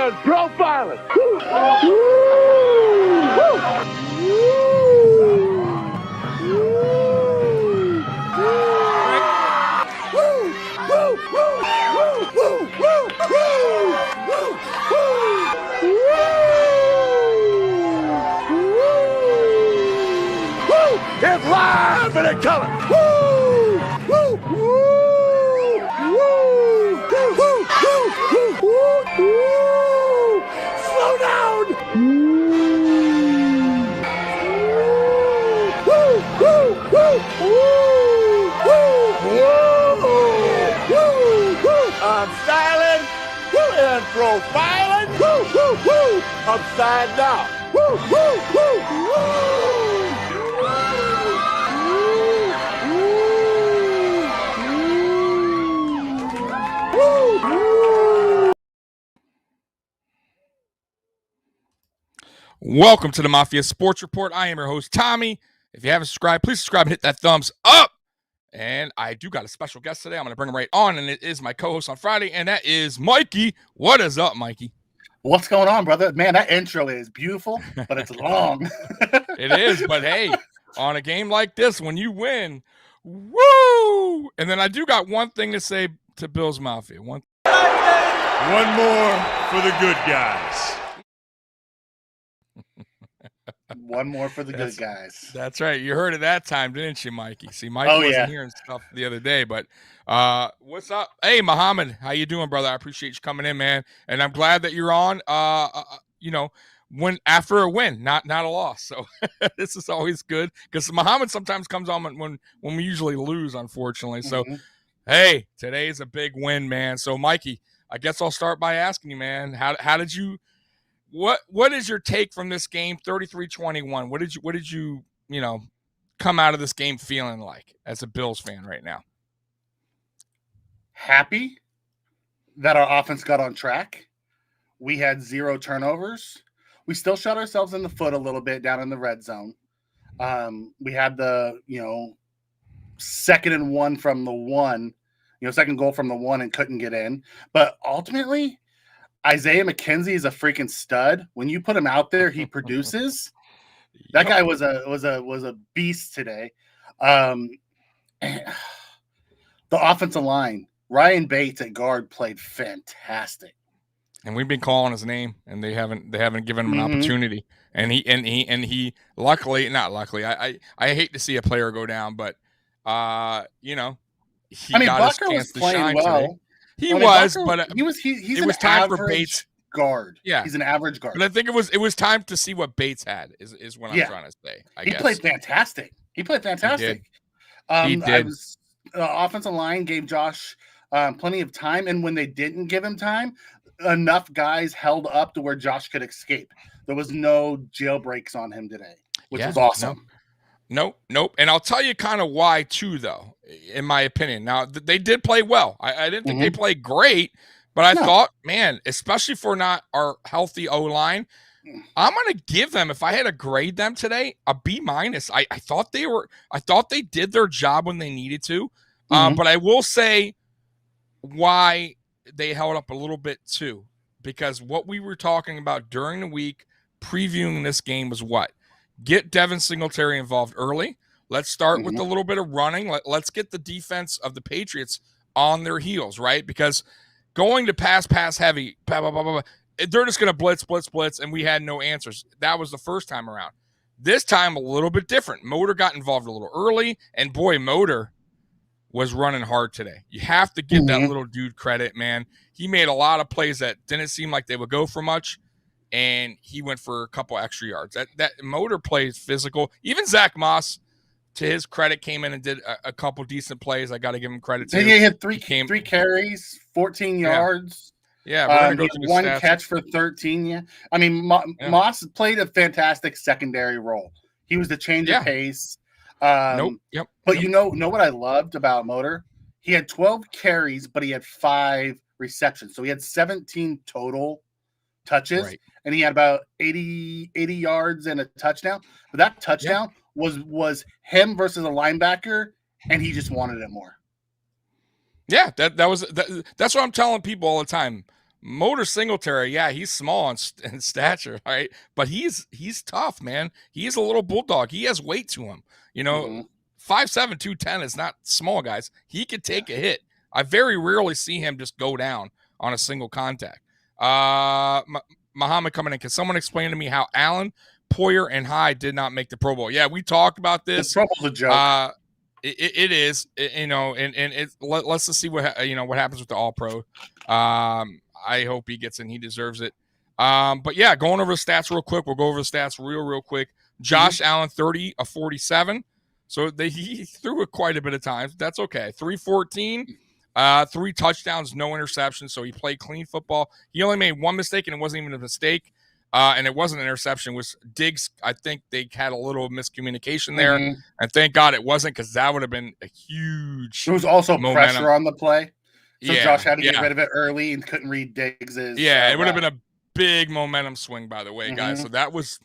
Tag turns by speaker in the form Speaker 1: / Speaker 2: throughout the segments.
Speaker 1: and profiling. It's live and it's coming. Woo! Woo! Woo! Woo! Woo! Woo! Woo! Woo! Slow down. Woo! Woo! Woo! Woo! Woo! Woo! Woo! I'm styling and profiling. Woo! Woo! Woo! Upside down. Woo! Woo! Woo! Woo!
Speaker 2: Welcome to the Mafia Sports Report. I am your host, Tommy. If you haven't subscribed, please subscribe and hit that thumbs up. And I do got a special guest today. I'm going to bring him right on, and it is my co-host on Friday, and that is Mikey. What is up, Mikey?
Speaker 3: What's going on, brother? Man, that intro is beautiful, but it's long.
Speaker 2: It is, but hey, on a game like this, when you win, woo! And then I do got one thing to say to Bills Mafia. One
Speaker 1: more for the good guys.
Speaker 3: One more for the good guys.
Speaker 2: That's right. You heard it that time, didn't you, Mikey? See, Mikey wasn't hearing stuff the other day, but what's up? Hey, Muhammad, how you doing, brother? I appreciate you coming in, man. And I'm glad that you're on, when after a win, not a loss. So this is always good because Muhammad sometimes comes on when we usually lose, unfortunately. So, hey, today's a big win, man. So, Mikey, I guess I'll start by asking you, man, how did you – What is your take from this game, 33-21? What did you come out of this game feeling like as a Bills fan right now?
Speaker 3: Happy that our offense got on track. We had 0 turnovers. We still shot ourselves in the foot a little bit down in the red zone. We had the, 2nd and 1 from the 1, second goal from the 1 and couldn't get in. But ultimately, Isaiah McKenzie is a freaking stud. When you put him out there, he produces. That guy was a beast today. The offensive line, Ryan Bates at guard played fantastic.
Speaker 2: And we've been calling his name, and they haven't given him an opportunity. And he luckily, not luckily, I hate to see a player go down, but he got his chance to shine today. He's
Speaker 3: it was time for Bates guard.
Speaker 2: Yeah,
Speaker 3: he's an average guard.
Speaker 2: But I think it was time to see what Bates had. Is what I'm trying to say. I guess.
Speaker 3: Played fantastic. He did. The offensive line gave Josh plenty of time, and when they didn't give him time, enough guys held up to where Josh could escape. There was no jailbreaks on him today, which was awesome.
Speaker 2: Nope. And I'll tell you kind of why, too, though, in my opinion. Now, they did play well. I didn't think they played great, but I thought, man, especially for not our healthy O-line, I'm going to give them, if I had to grade them today, a B-. I thought they did their job when they needed to, but I will say why they held up a little bit, too, because what we were talking about during the week previewing this game was what? Get Devin Singletary involved early. Let's start with a little bit of running. Let's get the defense of the Patriots on their heels, right? Because going to pass heavy, they're just going to blitz, and we had no answers. That was the first time around. This time, a little bit different. Motor got involved a little early, and boy, Motor was running hard today. You have to give that little dude credit, man. He made a lot of plays that didn't seem like they would go for much, and he went for a couple extra yards. That Motor plays physical. Even Zach Moss, to his credit, came in and did a couple decent plays. I got to give him credit too.
Speaker 3: He had three carries, 14 yards.
Speaker 2: Yeah,
Speaker 3: one catch for 13. Yeah, I mean, Moss played a fantastic secondary role. He was the change of pace. But you know what I loved about Motor? He had 12 carries, but he had 5 receptions. So he had 17 total touches, and he had about 80 yards and a touchdown. But that touchdown was him versus a linebacker, and he just wanted it more.
Speaker 2: Yeah, that's what I'm telling people all the time. Motor Singletary, yeah, he's small in stature, right? But he's tough, man. He's a little bulldog. He has weight to him. 5'7", 210 is not small, guys. He could take a hit. I very rarely see him just go down on a single contact. Muhammad coming in. Can someone explain to me how Allen, Poyer, and Hyde did not make the Pro Bowl? Yeah, we talked about this.
Speaker 3: The Pro Bowl's a joke.
Speaker 2: It is, and let's just see what happens with the All Pro. I hope he gets in. He deserves it. But yeah, going over the stats real quick. We'll go over the stats real quick. Josh Allen, 30 of 47. So he threw it quite a bit of times. That's okay. 314, 3 touchdowns, no interceptions. So he played clean football. He only made one mistake, and it wasn't even a mistake. And it wasn't an interception. It was Diggs. I think they had a little miscommunication there. And thank God it wasn't, because that would have been a huge
Speaker 3: There was also
Speaker 2: momentum.
Speaker 3: pressure on the play. So
Speaker 2: Yeah,
Speaker 3: Josh had to get rid of it early and couldn't read Diggs's.
Speaker 2: it would have been a big momentum swing, by the way, guys. So that was,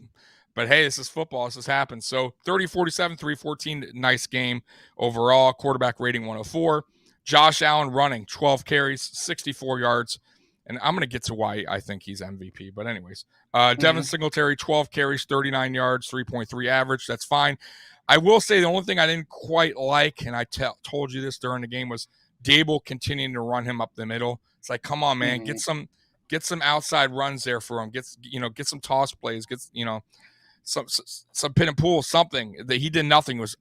Speaker 2: but hey, this is football. This has happened. So 30-47, 314, nice game overall. Quarterback rating 104. Josh Allen running 12 carries, 64 yards. And I'm going to get to why I think he's MVP. But anyways, Devin Singletary, 12 carries, 39 yards, 3.3 average. That's fine. I will say the only thing I didn't quite like, and I told you this during the game, was Dable continuing to run him up the middle. It's like, come on, man, get some outside runs there for him. Get some toss plays. Get some pin and pull, something. That he did nothing. It was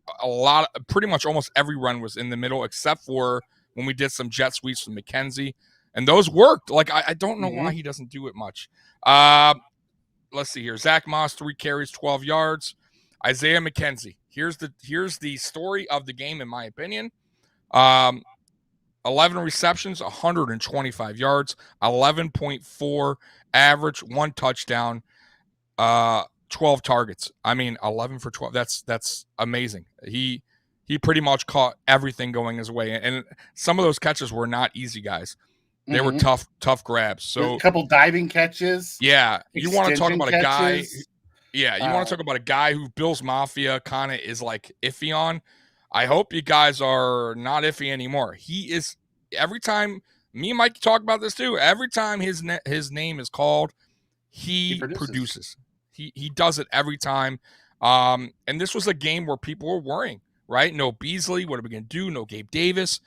Speaker 2: pretty much almost every run was in the middle, except for when we did some jet sweeps from McKenzie, and those worked. Like I don't know why he doesn't do it much. Let's see here. Zach Moss, 3 carries, 12 yards. Isaiah McKenzie. Here's the story of the game, in my opinion. 11 receptions, 125 yards, 11.4 average, 1 touchdown, 12 targets. I mean, 11 for 12. That's amazing. He pretty much caught everything going his way, and some of those catches were not easy, guys. They were tough grabs. So
Speaker 3: a couple diving catches.
Speaker 2: Yeah, you want to talk about a guy. Yeah, you want to talk about a guy who Bills Mafia kind of is like iffy on. I hope you guys are not iffy anymore. He is, every time, me and Mike talk about this too, every time his name is called, he produces. He does it every time. And this was a game where people were worrying, right? No Beasley, what are we going to do? No Gabe Davis.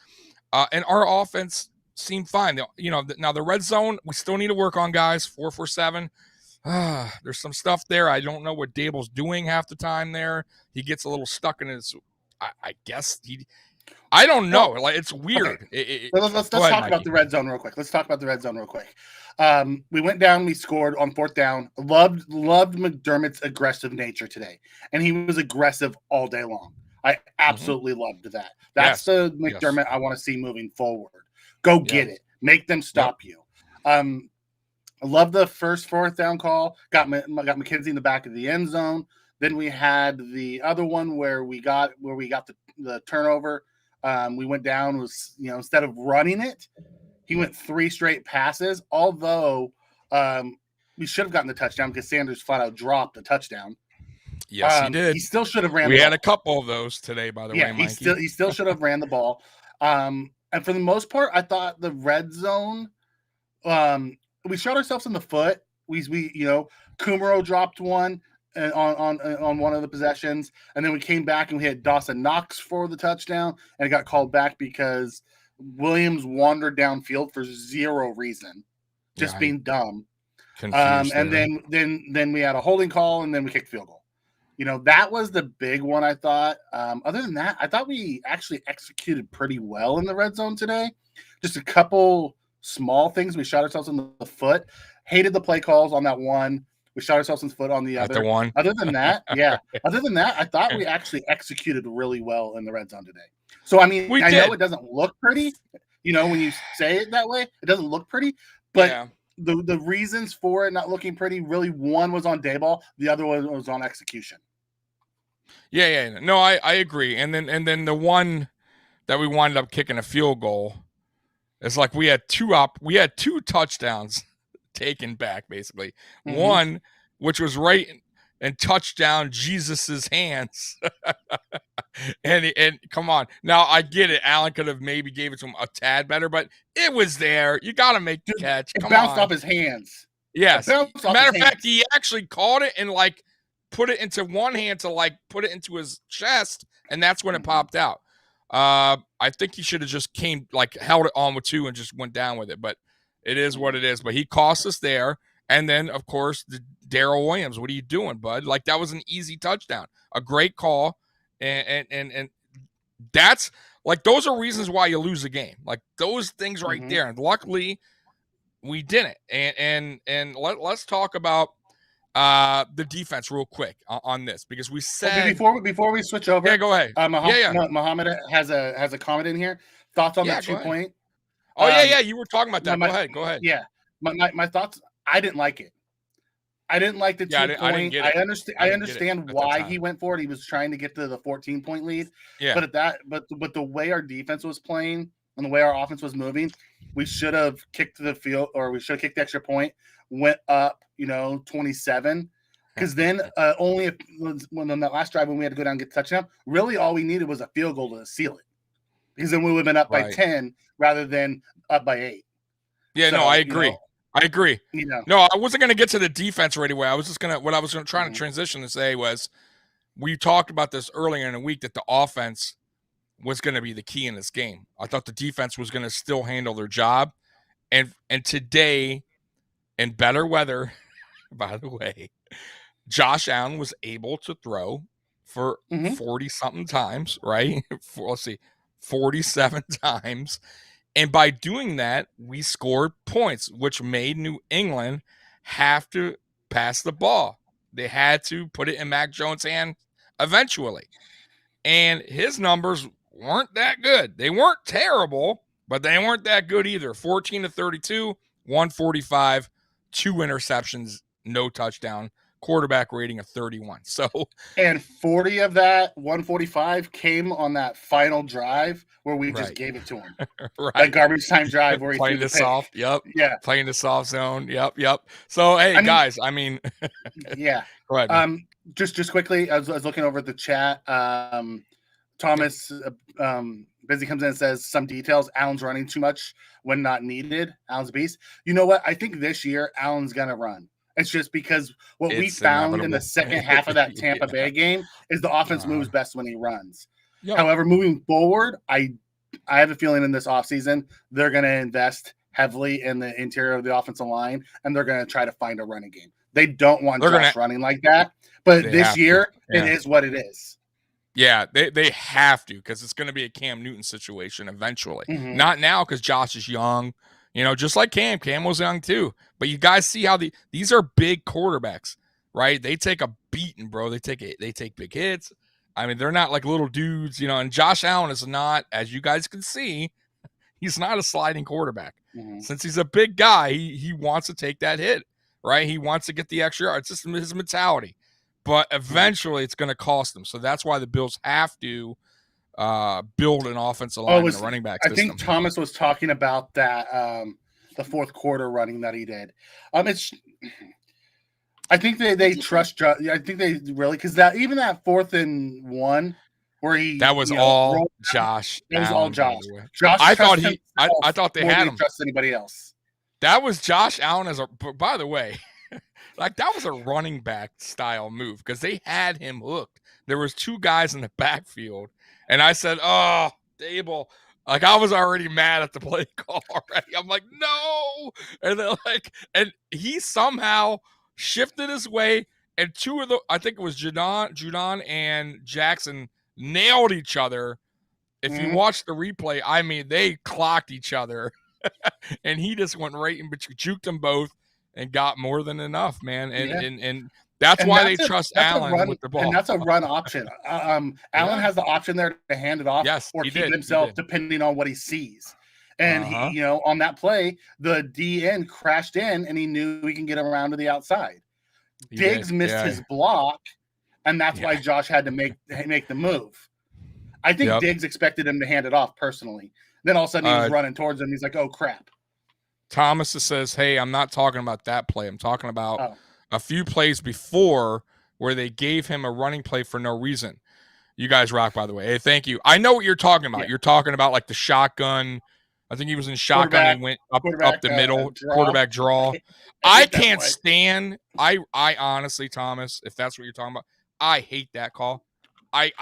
Speaker 2: And our offense seemed fine. Now the red zone, we still need to work on, guys. 4-for-7. There's some stuff there. I don't know what Dable's doing half the time there. He gets a little stuck in his, I guess I don't know. Like, it's weird.
Speaker 3: Okay. Let's talk about the red zone real quick. We went down. We scored on 4th down. Loved McDermott's aggressive nature today, and he was aggressive all day long. I absolutely loved that. That's the McDermott I want to see moving forward. Go get it. Make them stop you. I love the first 4th down call. Got McKenzie in the back of the end zone. Then we had the other one where we got the turnover. We went down, instead of running it, he went 3 straight passes. Although we should have gotten the touchdown because Sanders flat out dropped a touchdown.
Speaker 2: Yes, he did.
Speaker 3: He still should have ran.
Speaker 2: We had a couple of those today, by the way.
Speaker 3: Yeah, he still should have ran the ball. And for the most part, I thought the red zone. We shot ourselves in the foot. We Kumaro dropped one on one of the possessions, and then we came back and we had Dawson Knox for the touchdown, and it got called back because Williams wandered downfield for 0 reason, just being dumb. And then we had a holding call, and then we kicked field goal. That was the big one, I thought. Other than that, I thought we actually executed pretty well in the red zone today. Just a couple small things. We shot ourselves in the foot. Hated the play calls on that one. We shot ourselves in the foot on the other.
Speaker 2: The one.
Speaker 3: Other than that, I thought we actually executed really well in the red zone today. So, I mean, I know it doesn't look pretty. When you say it that way, it doesn't look pretty. But the reasons for it not looking pretty, really, one was on Dayball. The other one was on execution.
Speaker 2: Yeah. No, I agree. And then the one that we wound up kicking a field goal, it's like we had 2 touchdowns taken back, basically. One, which was right and touchdown Jesus's hands. and come on. Now I get it. Allen could have maybe gave it to him a tad better, but it was there. You got to make the catch.
Speaker 3: It
Speaker 2: Come
Speaker 3: bounced
Speaker 2: on.
Speaker 3: off his hands.
Speaker 2: Yes. Matter of fact, he actually caught it and like put it into one hand to like put it into his chest, and that's when it popped out. I think he should have just held it on with two and just went down with it, but it is what it is. But he cost us there. And then, of course, Darrell Williams, what are you doing, bud? Like, that was an easy touchdown, a great call. And that's like, those are reasons why you lose a game. Like, those things right there. And luckily we didn't. And let's talk about the defense real quick on this, because we said
Speaker 3: before we switch over.
Speaker 2: Yeah, go ahead.
Speaker 3: Muhammad has a comment in here. Thoughts on that 2-point?
Speaker 2: Oh, you were talking about that. Go ahead.
Speaker 3: Yeah. My thoughts, I didn't like it. I didn't like the 2-point. I understand why he went for it. He was trying to get to the 14-point lead. Yeah. But the way our defense was playing and the way our offense was moving, we should have kicked the field, or we should have kicked the extra point, went up, 27. Because then when on that last drive when we had to go down and get the touchdown, really all we needed was a field goal to seal it. Because then we would have been up by 10 rather than up by 8.
Speaker 2: Yeah, I agree. I agree. No, I wasn't going to get to the defense right away. I was just going to try to transition and say was, we talked about this earlier in the week that the offense was going to be the key in this game. I thought the defense was going to still handle their job. And today, in better weather, by the way, Josh Allen was able to throw for 40-something times, right? 47 times. And by doing that, we scored points, which made New England have to pass the ball. They had to put it in Mac Jones' hand eventually. And his numbers weren't that good. They weren't terrible, but they weren't that good either. 14-32, 145, 2 interceptions, no touchdown, quarterback rating of 31.
Speaker 3: And 40 of that 145 came on that final drive where we just gave it to him. That garbage time drive where he
Speaker 2: playing the soft. Yep.
Speaker 3: Yeah.
Speaker 2: Playing the soft zone. Yep. So hey, guys,
Speaker 3: yeah.
Speaker 2: Go ahead.
Speaker 3: Just quickly, I was looking over at the chat. Thomas Busy comes in and says some details. Allen's running too much when not needed. Allen's a beast. You know what? I think this year Allen's gonna run. It's just because we found in the second half of that Tampa Bay game is the offense moves best when he runs. Yep. However, moving forward, I have a feeling in this offseason they're going to invest heavily in the interior of the offensive line, and they're going to try to find a running game. They don't want Josh running like that, but this year it is what it is.
Speaker 2: Yeah, they have to, because it's going to be a Cam Newton situation eventually. Not now, because Josh is young. Just like Cam. Cam was young too. But you guys see how these are big quarterbacks, right? They take a beating, bro. They take big hits. I mean, they're not like little dudes, and Josh Allen is not, as you guys can see, he's not a sliding quarterback. Since he's a big guy, he wants to take that hit, right? He wants to get the extra yard. It's just his mentality. But eventually it's going to cost them. So that's why the Bills have to build an offensive line and a running back system.
Speaker 3: I think Thomas was talking about that the fourth quarter running that he did. I think they trust Josh. I think they really, because that 4th and 1 where
Speaker 2: that was all Josh.
Speaker 3: It was all Josh.
Speaker 2: Josh. I thought they had him.
Speaker 3: Trust anybody else.
Speaker 2: That was Josh Allen by the way, like that was a running back style move, because they had him hooked. There was 2 guys in the backfield. And I said, "Oh, Dable!" Like I was already mad at the play call already. I'm like, "No!" And then and he somehow shifted his way, and 2 of I think it was Judon and Jackson nailed each other. If you watch the replay, I mean, they clocked each other, and he just went right in between, juked them both, and got more than enough, man. And that's why they trust Allen with the ball.
Speaker 3: And that's a run option. Allen has the option there to hand it off or keep it himself, depending on what he sees. And he, on that play, the DN crashed in, and he knew he can get around to the outside. Diggs missed his block, and that's why Josh had to make the move. I think Diggs expected him to hand it off personally. Then all of a sudden he was running towards him. He's like, "Oh crap!"
Speaker 2: Thomas says, "Hey, I'm not talking about that play. I'm talking about." A few plays before where they gave him a running play for no reason. You guys rock, by the way. Hey, thank you. I know what you're talking about. Yeah. You're talking about like the shotgun. I think he was in shotgun and he went up the middle, quarterback draw. I can't stand. I honestly, Thomas, if that's what you're talking about, I hate that call. I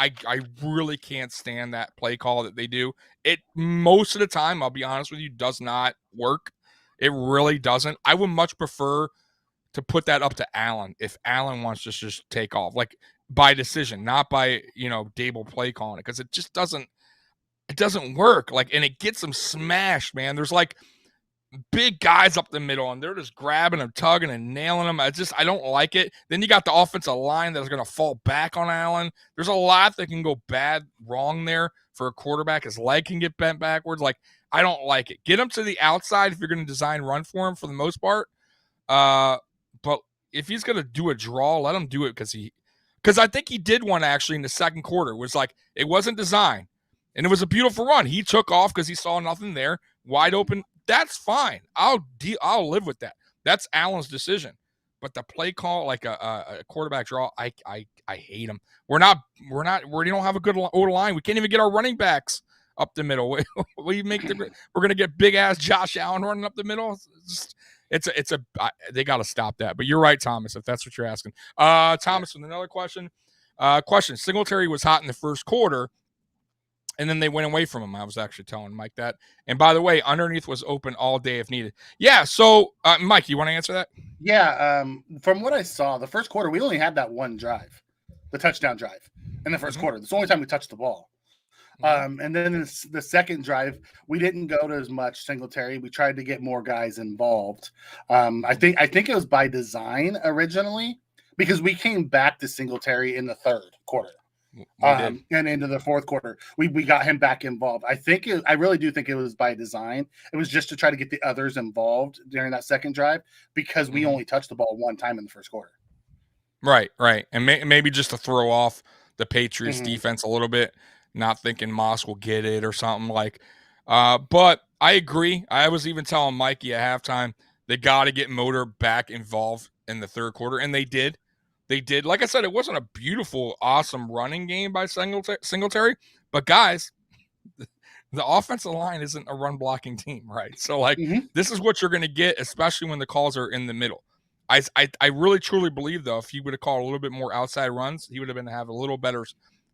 Speaker 2: really can't stand that play call that they do. It most of the time, I'll be honest with you, does not work. It really doesn't. I would much prefer to put that up to Allen if Allen wants to just take off, like by decision, not by Dable play calling it, because it just doesn't work. Like, and it gets them smashed, man. There's like big guys up the middle, and they're just grabbing them, tugging, and nailing them. I don't like it. Then you got the offensive line that's going to fall back on Allen. There's a lot that can go wrong there for a quarterback. His leg can get bent backwards. Like, I don't like it. Get him to the outside if you're going to design run for him for the most part. But if he's going to do a draw, let him do it because I think he did one actually in the second quarter. It was like, it wasn't designed, and it was a beautiful run. He took off because he saw nothing there, wide open. That's fine. I'll live with that. That's Allen's decision. But the play call, like a quarterback draw, I hate him. We don't have a good O-line. We can't even get our running backs up the middle. We're gonna get big ass Josh Allen running up the middle. They got to stop that. But you're right, Thomas, if that's what you're asking. Thomas, with another question. Singletary was hot in the first quarter, and then they went away from him. I was actually telling Mike that. And by the way, underneath was open all day if needed. Yeah. So, Mike, you want to answer that?
Speaker 3: Yeah. From what I saw, the first quarter, we only had that one drive, the touchdown drive in the first quarter. That's the only time we touched the ball. And then in the second drive, we didn't go to as much Singletary. We tried to get more guys involved. I think it was by design originally, because we came back to Singletary in the third quarter. And into the fourth quarter, we got him back involved. I really do think it was by design. It was just to try to get the others involved during that second drive, because we only touched the ball one time in the first quarter.
Speaker 2: Right. And maybe just to throw off the Patriots defense a little bit, not thinking Moss will get it or something like. But I agree. I was even telling Mikey at halftime, they got to get Motor back involved in the third quarter, and they did. They did. Like I said, it wasn't a beautiful, awesome running game by Singletary, but guys, the offensive line isn't a run blocking team, right? So this is what you're going to get, especially when the calls are in the middle. I really truly believe though, if he would have called a little bit more outside runs, he would have been to have a little better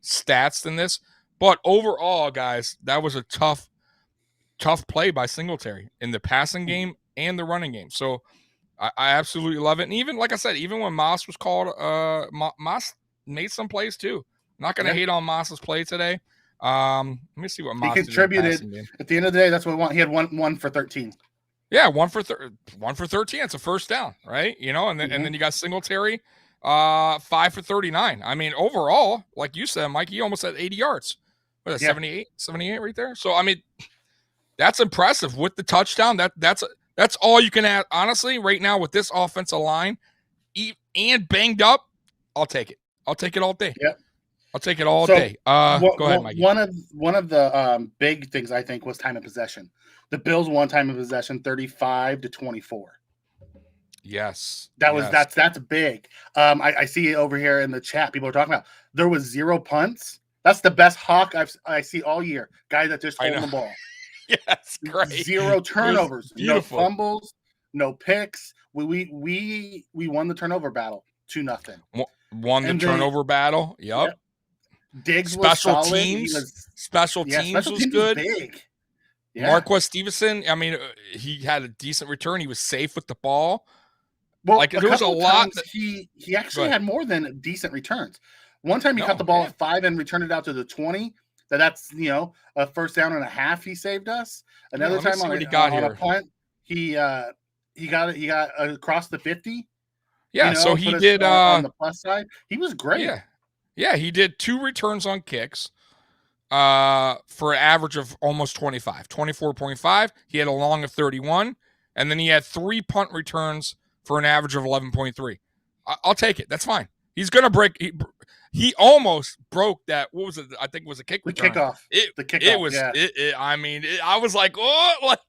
Speaker 2: stats than this. But overall, guys, that was a tough play by Singletary in the passing game and the running game. So I absolutely love it. And even, like I said, even when Moss was called, Moss made some plays too. I'm not going to hate on Moss's play today. Let me see what Moss
Speaker 3: contributed. At the end of the day, that's what we want. He had one for 13.
Speaker 2: Yeah, 1 for 13. It's a first down, right? And then you got Singletary, 5 for 39. I mean, overall, like you said, Mike, he almost had 80 yards. What is that, 78 right there? So, I mean, that's impressive with the touchdown. That's all you can add. Honestly, right now with this offensive line and banged up, I'll take it. I'll take it all day.
Speaker 3: Yeah.
Speaker 2: I'll take it all day. Go ahead, Mike.
Speaker 3: One of the big things I think was time of possession. The Bills won time of possession 35-24.
Speaker 2: Yes.
Speaker 3: That's big. I see it over here in the chat. People are talking about there was 0 punts. That's the best hawk I see all year. Guy that just holding the ball.
Speaker 2: Yes, great.
Speaker 3: 0 turnovers, no fumbles, no picks. We won the turnover battle 2-0.
Speaker 2: Won the turnover battle. Yep.
Speaker 3: Diggs was solid.
Speaker 2: Special teams was good.
Speaker 3: Big.
Speaker 2: Yeah. Marquez Stevenson, I mean, he had a decent return. He was safe with the ball.
Speaker 3: Well, there was a lot. He actually had more than decent returns. One time he caught the ball at 5 and returned it out to the 20. That's a first down and a half. He saved us. Another time on a punt, he got across the 50.
Speaker 2: Yeah, so he did
Speaker 3: on the plus side. He was great.
Speaker 2: Yeah, he did 2 returns on kicks for an average of almost 24.5. He had a long of 31, and then he had 3 punt returns for an average of 11.3. I'll take it. That's fine. He's gonna break. He almost broke that. What was it? I think it was a kick return.
Speaker 3: The kickoff.
Speaker 2: It was. I was like, oh, like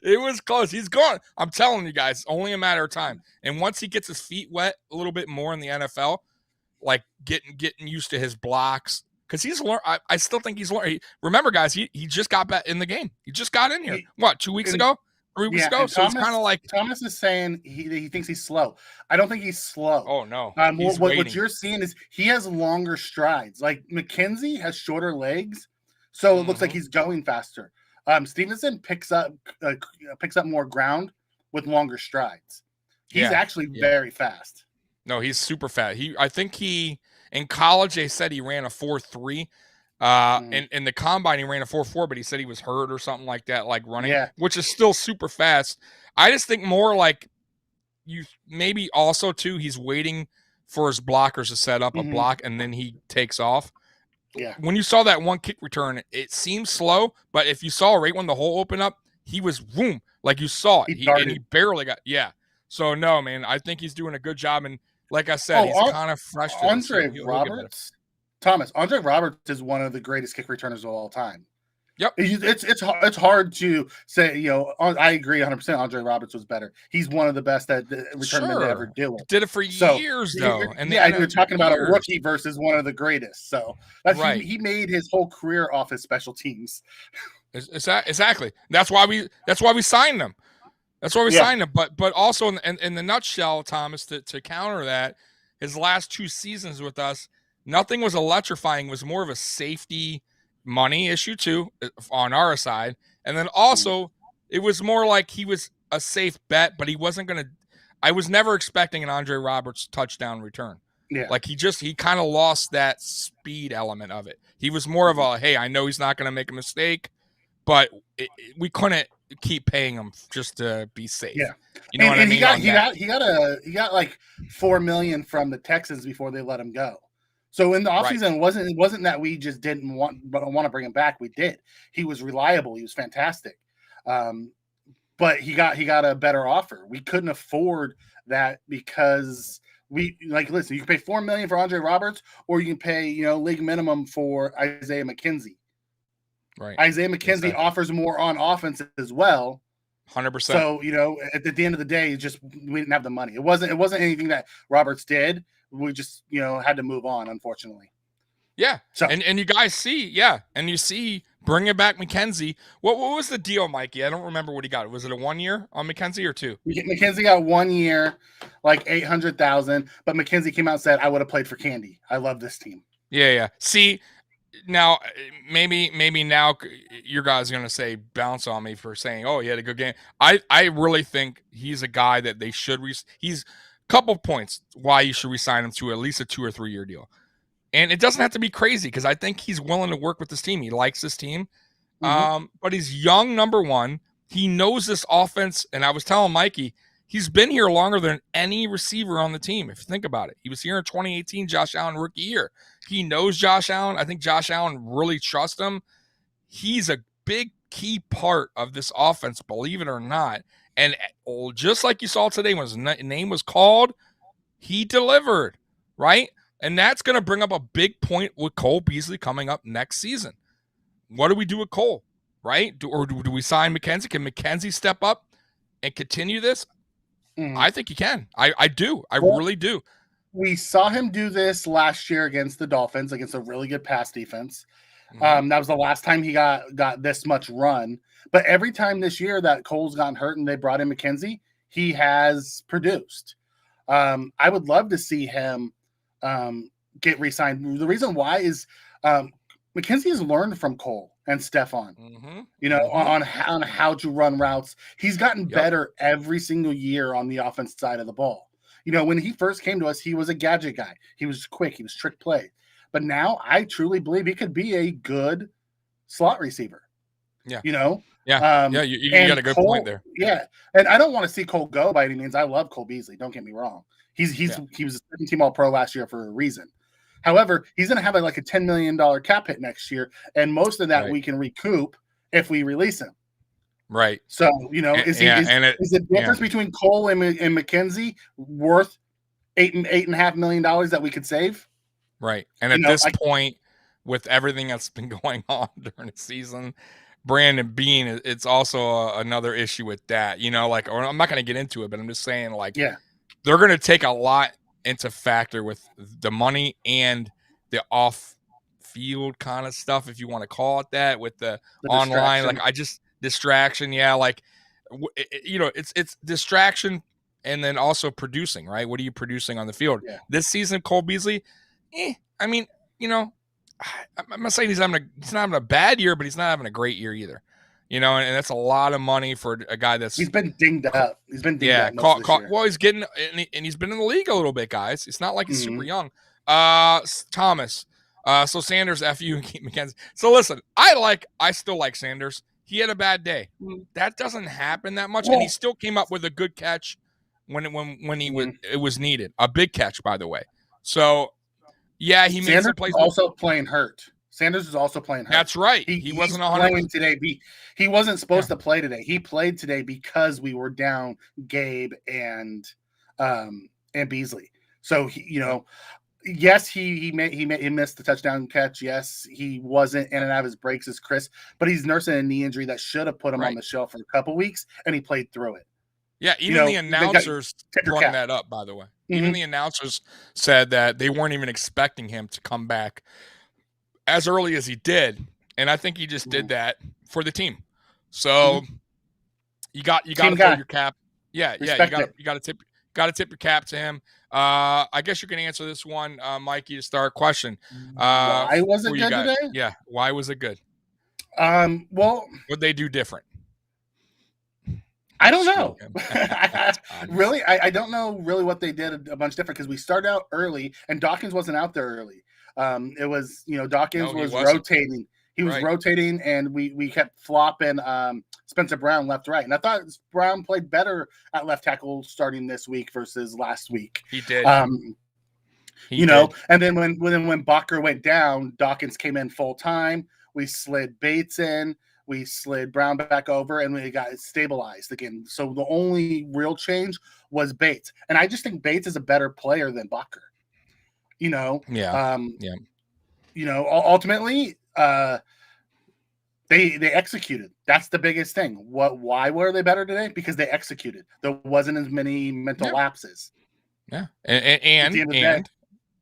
Speaker 2: it was close. He's gone. I'm telling you guys, only a matter of time. And once he gets his feet wet a little bit more in the NFL, like getting used to his blocks. Because he's learned. I still think he's learned. Remember, guys, he just got back in the game. He just got in here. 2 weeks ago? 3 weeks ago? So
Speaker 3: Thomas,
Speaker 2: he's kind of like
Speaker 3: Thomas is saying he thinks he's slow. I don't think he's slow.
Speaker 2: Oh no.
Speaker 3: What you're seeing is he has longer strides. Like McKenzie has shorter legs, so it looks like he's going faster. Stevenson picks up more ground with longer strides. He's actually very fast.
Speaker 2: No, he's super fast. I think in college they said he ran a 4.3. In the combine he ran a 4.4, but he said he was hurt or something like that, like running, which is still super fast. I just think more like you maybe also too he's waiting for his blockers to set up a block and then he takes off.
Speaker 3: Yeah.
Speaker 2: When you saw that one kick return, it seemed slow, but if you saw right when the hole opened up, he was boom, like you saw it. He barely got So no, man, I think he's doing a good job, and like I said, he's kind of fresh.
Speaker 3: Andre Roberts is one of the greatest kick returners of all time.
Speaker 2: Yep.
Speaker 3: It's hard to say, I agree 100%. Andre Roberts was better. He's one of the best at return men to ever do it.
Speaker 2: Did it for years though.
Speaker 3: And you're talking about a rookie versus one of the greatest. So that's right. He made his whole career off his special teams.
Speaker 2: Exactly. That's why we signed them. That's why we signed him. But also in the nutshell, Thomas, to counter that, his last 2 seasons with us, nothing was electrifying. It was more of a safety money issue too on our side. And then also it was more like he was a safe bet, but he wasn't going to – I was never expecting an Andre Roberts touchdown return.
Speaker 3: Yeah.
Speaker 2: Like he kind of lost that speed element of it. He was more of a, hey, I know he's not going to make a mistake, but we couldn't keep paying him just to be safe.
Speaker 3: Yeah.
Speaker 2: You know what I mean?
Speaker 3: He got like $4 million from the Texans before they let him go. So in the offseason, it wasn't that we just didn't want to bring him back. We did. He was reliable. He was fantastic. But he got a better offer. We couldn't afford that because listen, you can pay $4 million for Andre Roberts, or you can pay, league minimum for Isaiah McKenzie.
Speaker 2: Right.
Speaker 3: Isaiah McKenzie offers more on offense as well.
Speaker 2: 100%.
Speaker 3: So, at the end of the day, we didn't have the money. It wasn't anything that Roberts did. We just, had to move on, unfortunately.
Speaker 2: Yeah. So, and you guys see, and you see bringing back McKenzie. What was the deal, Mikey? I don't remember what he got. Was it a 1 year on McKenzie or 2?
Speaker 3: McKenzie got 1 year, like $800,000. But McKenzie came out and said, "I would have played for Candy. I love this team."
Speaker 2: Yeah. See, now maybe now your guys are gonna say bounce on me for saying, "Oh, he had a good game." I really think he's a guy that they should. He's couple points why you should resign him to at least a 2 or 3 year deal. And it doesn't have to be crazy because I think he's willing to work with this team. He likes this team. But he's young, number one. He knows this offense. And I was telling Mikey, he's been here longer than any receiver on the team, if you think about it. He was here in 2018, Josh Allen rookie year. He knows Josh Allen. I think Josh Allen really trusts him. He's a big key part of this offense, believe it or not. And just like you saw today, when his name was called, he delivered, right? And that's going to bring up a big point with Cole Beasley coming up next season. What do we do with Cole, right? Do we sign McKenzie? Can McKenzie step up and continue this? I think he can. I do. I really do.
Speaker 3: We saw him do this last year against the Dolphins, against a really good pass defense. That was the last time he got this much run. But every time this year that Cole's gotten hurt and they brought in McKenzie, he has produced. I would love to see him get re-signed. The reason why is McKenzie has learned from Cole and Stephon, on how to run routes. He's gotten better every single year on the offense side of the ball. When he first came to us, he was a gadget guy. He was quick. He was trick play. But now I truly believe he could be a good slot receiver.
Speaker 2: Yeah.
Speaker 3: You
Speaker 2: got a good point there.
Speaker 3: Yeah. And I don't want to see Cole go by any means. I love Cole Beasley. Don't get me wrong. He was a second-team All-Pro last year for a reason. However, he's going to have like a $10 million cap hit next year, and most of that we can recoup if we release him.
Speaker 2: Right.
Speaker 3: So, is the difference between Cole and McKenzie worth $8.5 million that we could save?
Speaker 2: Right. And at this point, with everything that's been going on during the season, Brandon Beane, it's also another issue with that. I'm not going to get into it, but I'm just saying, they're going to take a lot into factor with the money and the off-field kind of stuff, if you want to call it that, with the online.
Speaker 3: Distraction.
Speaker 2: Distraction, yeah. It's distraction and then also producing, right? What are you producing on the field?
Speaker 3: Yeah.
Speaker 2: This season, Cole Beasley, I mean, I'm not saying he's not having a bad year, but he's not having a great year either. And that's a lot of money for a guy that's
Speaker 3: he's been dinged up. He's been dinged up most of this year.
Speaker 2: Well, he's getting and he's been in the league a little bit, guys. It's not like he's super young. Thomas. So Sanders, FU and Keith McKenzie. So listen, I still like Sanders. He had a bad day. That doesn't happen that much, and he still came up with a good catch when it was needed. A big catch, by the way. So yeah, he made some plays.
Speaker 3: Also playing hurt. Sanders is also playing hurt.
Speaker 2: That's right. He wasn't
Speaker 3: 100% today. He wasn't supposed to play today. He played today because we were down Gabe and Beasley. So yes, he missed the touchdown catch. Yes, he wasn't in and out of his breaks as Chris, but he's nursing a knee injury that should have put him on the shelf for a couple weeks, and he played through it.
Speaker 2: Yeah, even the announcers brought that up, by the way. Even the announcers said that they weren't even expecting him to come back as early as he did, and I think he just did that for the team. So you got to throw your cap. Yeah, you got to tip your cap to him. I guess you can answer this one, Mikey, to start. Question:
Speaker 3: why was it good today?
Speaker 2: Yeah, why was it good?
Speaker 3: Well,
Speaker 2: what'd they do different?
Speaker 3: I don't know. Really, I don't know really what they did a bunch different, because we started out early and Dawkins wasn't out there early. It was, Dawkins was rotating. He was rotating, and we kept flopping Spencer Brown left, right. And I thought Brown played better at left tackle starting this week versus last week.
Speaker 2: He did.
Speaker 3: He did. And then when Bacher went down, Dawkins came in full time. We slid Bates in. We slid Brown back over, and we got stabilized again. So the only real change was Bates. And I just think Bates is a better player than Bacher. Ultimately, they executed. That's the biggest thing. Why were they better today? Because they executed. There wasn't as many mental lapses.
Speaker 2: Yeah, and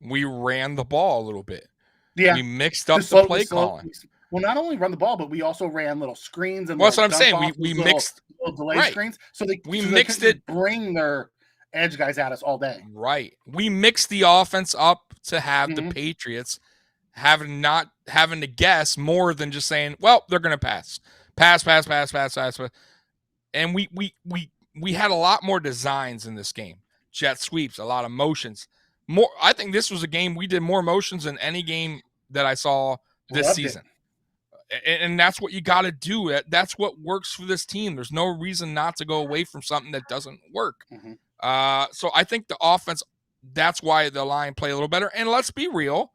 Speaker 2: we ran the ball a little bit.
Speaker 3: Yeah,
Speaker 2: we mixed up the play calling.
Speaker 3: Well, not only run the ball, but we also ran little screens and.
Speaker 2: Well, that's what I'm saying. We mixed
Speaker 3: little delay screens, so
Speaker 2: we mixed it.
Speaker 3: Bring their edge guys at us all day.
Speaker 2: Right. We mixed the offense up to have the Patriots not having to guess more than just saying, well, they're going to pass. And we had a lot more designs in this game. Jet sweeps, a lot of motions. More. I think this was a game we did more motions than any game that I saw this season. And that's what you got to do. That's what works for this team. There's no reason not to go away from something that doesn't work. So I think the offense, that's why the line played a little better. And let's be real.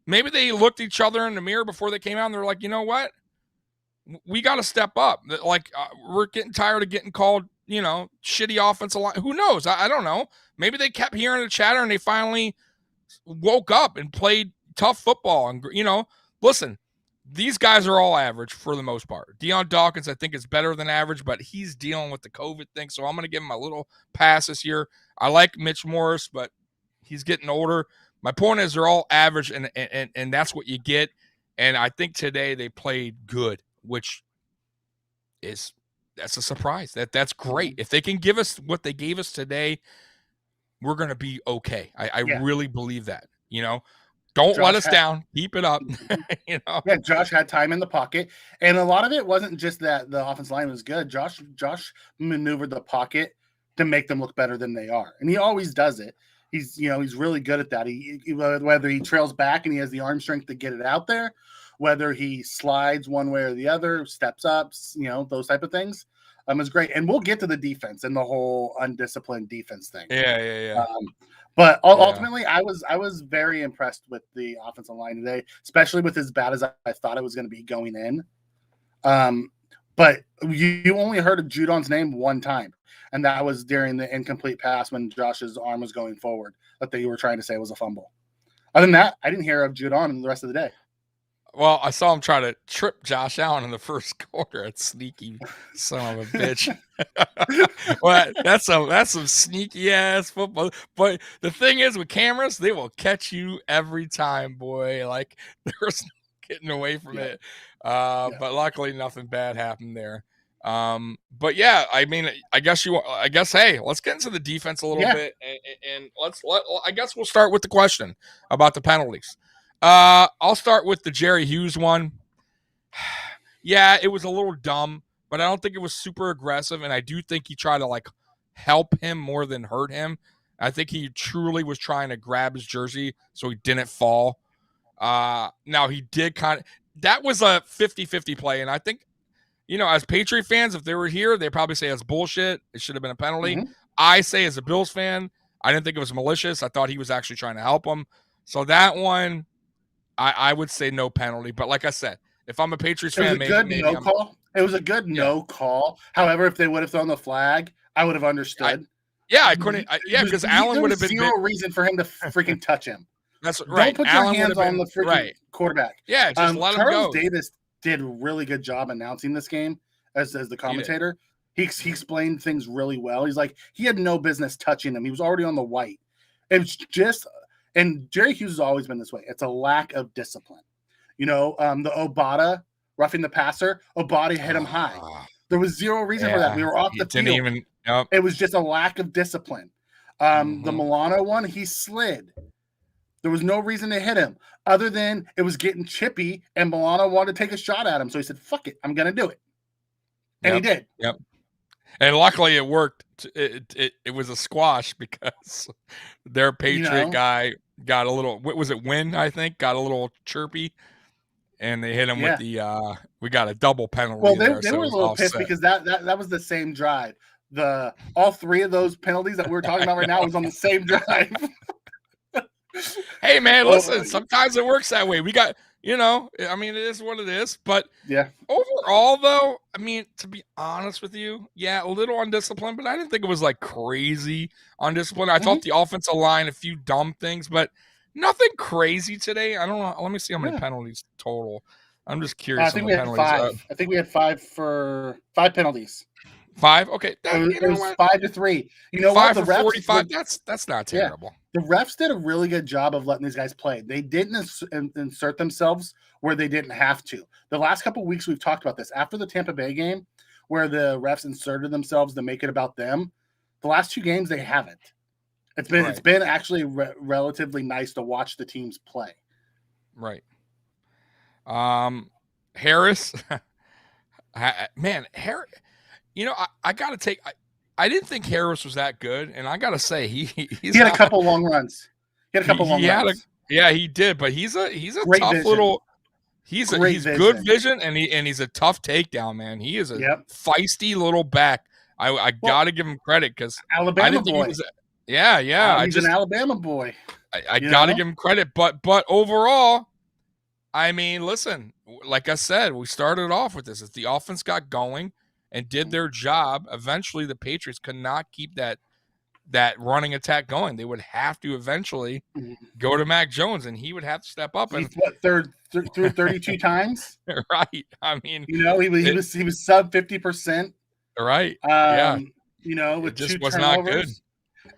Speaker 2: Maybe they looked each other in the mirror before they came out and they're like, you know what? We got to step up. We're getting tired of getting called, shitty offensive line. Who knows? I don't know. Maybe they kept hearing the chatter and they finally woke up and played tough football. And, listen, these guys are all average for the most part. Deion Dawkins, I think, is better than average, but he's dealing with the COVID thing, so I'm going to give him a little pass this year. I like Mitch Morris, but he's getting older. My point is they're all average, and that's what you get. And I think today they played good, which that's a surprise. That's great. If they can give us what they gave us today, we're going to be okay. I really believe that, Don't let us down. Keep it up.
Speaker 3: Yeah, Josh had time in the pocket, and a lot of it wasn't just that the offensive line was good. Josh maneuvered the pocket to make them look better than they are, and he always does it. He's really good at that. He whether he trails back and he has the arm strength to get it out there, whether he slides one way or the other, steps up, those type of things. Is great, and we'll get to the defense and the whole undisciplined defense thing.
Speaker 2: Yeah.
Speaker 3: But ultimately, I was very impressed with the offensive line today, especially with as bad as I thought it was going to be going in. But you only heard of Judon's name one time, and that was during the incomplete pass when Josh's arm was going forward that they were trying to say was a fumble. Other than that, I didn't hear of Judon the rest of the day.
Speaker 2: Well, I saw him try to trip Josh Allen in the first quarter. That sneaky son of a bitch. Well, that's some sneaky ass football. But the thing is, with cameras, they will catch you every time, boy. Like there's no getting away from it. But luckily, nothing bad happened there. But yeah, I mean, I guess hey, let's get into the defense a little bit, and I guess we'll start with the question about the penalties. I'll start with the Jerry Hughes one. Yeah, it was a little dumb, but I don't think it was super aggressive, and I do think he tried to like help him more than hurt him. I think he truly was trying to grab his jersey so he didn't fall. Now he did that was a 50-50 play, and I think, as Patriot fans, if they were here, they probably say it's bullshit. It should have been a penalty. Mm-hmm. I say as a Bills fan, I didn't think it was malicious. I thought he was actually trying to help him. So that one, I would say no penalty. But like I said, if I'm a Patriots fan, maybe
Speaker 3: no call. It was a good no call. However, if they would have thrown the flag, I would have understood.
Speaker 2: I couldn't. Because Allen would have been
Speaker 3: zero reason for him to freaking touch him.
Speaker 2: That's right.
Speaker 3: Don't put your hands on the freaking quarterback.
Speaker 2: Yeah, just let him go.
Speaker 3: Charles Davis did a really good job announcing this game as the commentator. He explained things really well. He's like, he had no business touching him. He was already on the white. It's just, and Jerry Hughes has always been this way. It's a lack of discipline. The Obata roughing the passer, Obata hit him high. There was zero reason for that. We were off the field. It was just a lack of discipline. The Milano one, he slid. There was no reason to hit him other than it was getting chippy and Milano wanted to take a shot at him. So he said, fuck it, I'm going to do it. And he did.
Speaker 2: Yep. And luckily it worked. It was a squash because their Patriot guy got a little, what was it, Wynn, I think, got a little chirpy. And they hit him with the we got a double penalty.
Speaker 3: Well, they were a little pissed because that was the same drive. All three of those penalties that we're talking about right now was on the same drive.
Speaker 2: Hey man, listen, sometimes it works that way. We got, I mean, it is what it is. But overall though, I mean, to be honest with you, a little undisciplined, but I didn't think it was like crazy undisciplined. I thought the offensive line, a few dumb things, but nothing crazy today. I don't know. Let me see how many penalties total. I'm just curious.
Speaker 3: I think we had five. I think we had five penalties.
Speaker 2: 5? Okay.
Speaker 3: It was 5-3. You know
Speaker 2: 5
Speaker 3: what?
Speaker 2: The refs 45. That's not terrible.
Speaker 3: The refs did a really good job of letting these guys play. They didn't insert themselves where they didn't have to. The last couple of weeks we've talked about this. After the Tampa Bay game, where the refs inserted themselves to make it about them, the last 2 games they haven't. It's been actually relatively nice to watch the teams play.
Speaker 2: Right. Harris, man, Harris. I got to take. I didn't think Harris was that good, and I got to say he
Speaker 3: had a couple long runs. He had a couple long runs.
Speaker 2: He did, but he's a
Speaker 3: great
Speaker 2: tough
Speaker 3: vision.
Speaker 2: little. He's good vision, and he's a tough takedown man. He is a feisty little back. I got to give him credit because
Speaker 3: Alabama boy. He's an Alabama boy.
Speaker 2: I got to give him credit, but overall, I mean, listen, like I said, we started off with this. As the offense got going and did their job, eventually the Patriots could not keep that running attack going. They would have to eventually go to Mac Jones, and he would have to step up. And
Speaker 3: threw 32 times,
Speaker 2: right? I mean,
Speaker 3: he was sub 50%,
Speaker 2: right?
Speaker 3: With
Speaker 2: just
Speaker 3: 2
Speaker 2: was
Speaker 3: turnovers.
Speaker 2: Not good.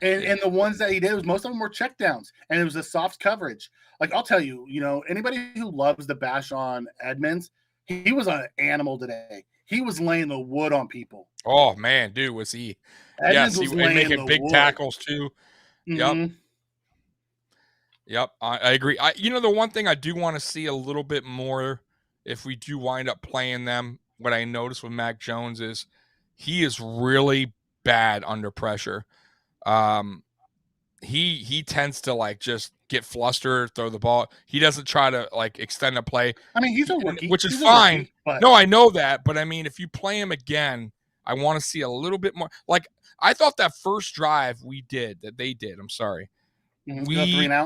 Speaker 3: And the ones that he did, most of them were checkdowns, and it was a soft coverage. Like, I'll tell you, anybody who loves to bash on Edmonds, he was an animal today. He was laying the wood on people.
Speaker 2: Oh man, dude, was he?
Speaker 3: Edmonds
Speaker 2: he was making big tackles too.
Speaker 3: Mm-hmm.
Speaker 2: Yep, I agree. The one thing I do want to see a little bit more, if we do wind up playing them, what I noticed with Mac Jones is he is really bad under pressure. He tends to like just get flustered, throw the ball. He doesn't try to like extend a play.
Speaker 3: I mean, he's a rookie,
Speaker 2: which is fine. No, I know that, but I mean, if you play him again, I want to see a little bit more. Like I thought that first drive they did. I'm sorry. We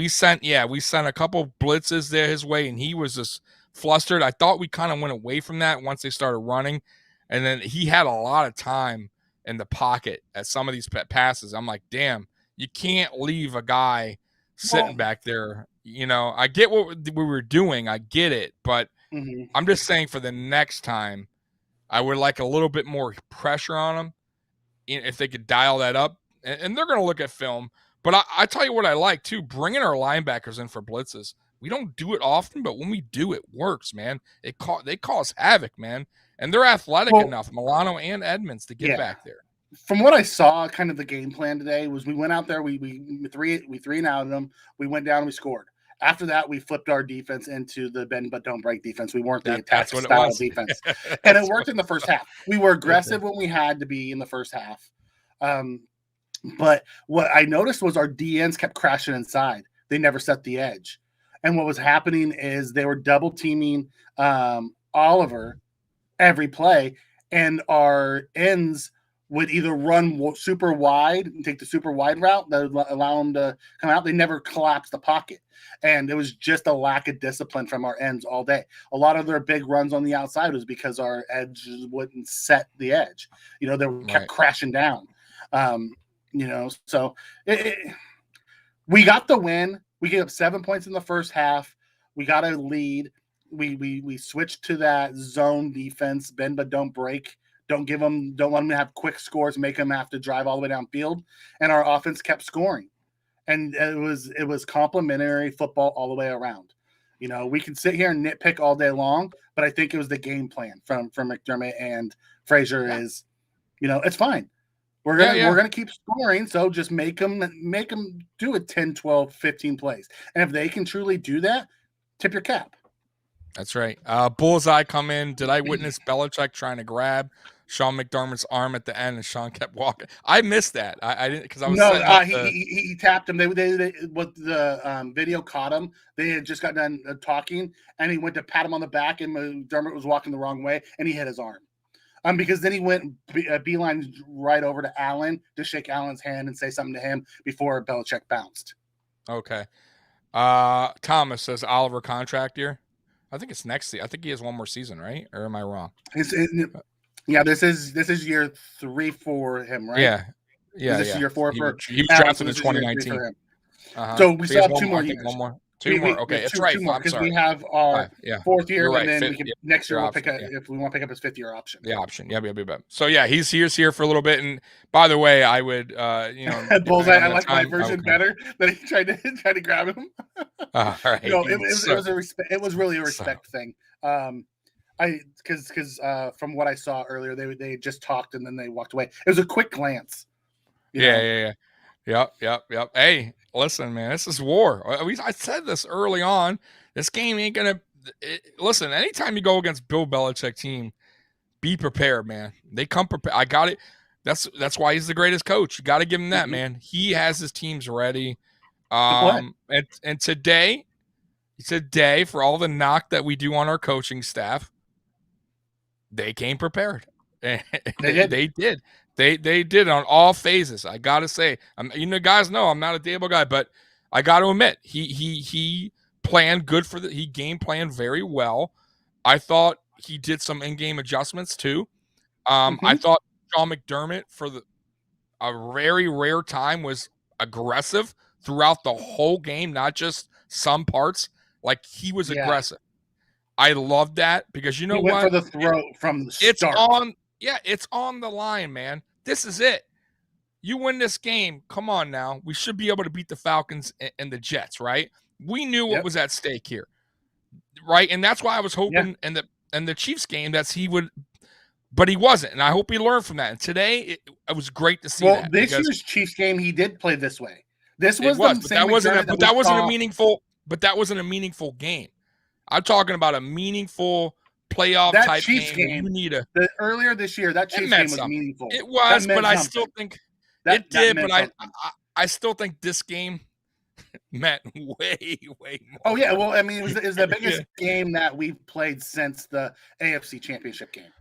Speaker 2: sent a couple blitzes there his way, and he was just flustered. I thought we kind of went away from that once they started running, and then he had a lot of time in the pocket at some of these passes. I'm like, damn, you can't leave a guy sitting back there, I get what we were doing. I get it. But
Speaker 3: Mhm.
Speaker 2: I'm just saying for the next time, I would like a little bit more pressure on them if they could dial that up. And they're going to look at film. But I tell you what I like, too, bringing our linebackers in for blitzes. We don't do it often, but when we do, it works, man. They cause havoc, man. And they're athletic enough, Milano and Edmonds, to get back there.
Speaker 3: From what I saw, kind of the game plan today was we went out there, we three and out of them. We went down and we scored. After that, we flipped our defense into the bend but don't break defense. We weren't the attack style defense. And it worked in the first half. We were aggressive when we had to be in the first half. But what I noticed was our DNs kept crashing inside. They never set the edge. And what was happening is they were double teaming Oliver every play, and our ends would either run super wide and take the super wide route that would allow them to come out. They never collapsed the pocket. And it was just a lack of discipline from our ends all day. A lot of their big runs on the outside was because our edges wouldn't set the edge. They kept crashing down. So we got the win. We gave up 7 points in the first half. We got a lead. We switched to that zone defense, bend but don't break. Don't let them have quick scores, make them have to drive all the way downfield. And our offense kept scoring. And it was complimentary football all the way around. We can sit here and nitpick all day long, but I think it was the game plan from McDermott and Frazier is, it's fine. We're gonna keep scoring, so just make them do it 10, 12, 15 plays. And if they can truly do that, tip your cap.
Speaker 2: That's right. Bullseye come in. Did I witness Belichick trying to grab Sean McDermott's arm at the end, and Sean kept walking? I missed that. I didn't because I was
Speaker 3: he tapped him. They what the video caught him. They had just got done talking, and he went to pat him on the back, and McDermott was walking the wrong way, and he hit his arm. Because then he went beeline right over to Allen to shake Allen's hand and say something to him before Belichick bounced.
Speaker 2: Okay. Thomas says Oliver contract year. I think it's next year. I think he has one more season, right? Or am I wrong?
Speaker 3: This is year 3 for him, right?
Speaker 2: Yeah.
Speaker 3: This is year 4 for
Speaker 2: he was drafted in 2019.
Speaker 3: So we still have 2 more years.
Speaker 2: One more. Two more. Okay, it's right.
Speaker 3: Because we have our 4th year,
Speaker 2: right.
Speaker 3: and then next year we'll pick up if we want to pick up his 5th year option.
Speaker 2: The option. Yeah. So he's here for a little bit. And by the way, I would
Speaker 3: Bullseye. I like my version better that he tried to grab him.
Speaker 2: All right.
Speaker 3: It was really a respect thing. Because from what I saw earlier, they just talked and then they walked away. It was a quick glance.
Speaker 2: Yeah. Yep. Hey, listen, man, this is war. I said this early on. This game ain't gonna. Listen, anytime you go against Bill Belichick team, be prepared, man. They come prepared. I got it. That's why he's the greatest coach. You got to give him that, man. He has his teams ready. And today for all the knock that we do on our coaching staff, they came prepared. They did. They did on all phases. I gotta say, guys know I'm not a Dable guy, but I got to admit he planned good he game planned very well. I thought he did some in-game adjustments too. I thought Sean McDermott for a very rare time was aggressive throughout the whole game, not just some parts. Like he was aggressive. I love that because he went
Speaker 3: for the throat from the start.
Speaker 2: It's on the line, man. This is it. You win this game. Come on now. We should be able to beat the Falcons and the Jets, right? We knew what was at stake here, right? And that's why I was hoping in the Chiefs game that he would, but he wasn't. And I hope he learned from that. And today it was great to see that.
Speaker 3: Well, this year's Chiefs game, he did play this way. That
Speaker 2: wasn't a meaningful game. I'm talking about a meaningful playoff type game.
Speaker 3: Earlier this year, that Chiefs game was meaningful.
Speaker 2: It was, but I still think it did. But I still think this game meant way more.
Speaker 3: Oh yeah, well, I mean, it was the biggest game that we've played since the AFC Championship game.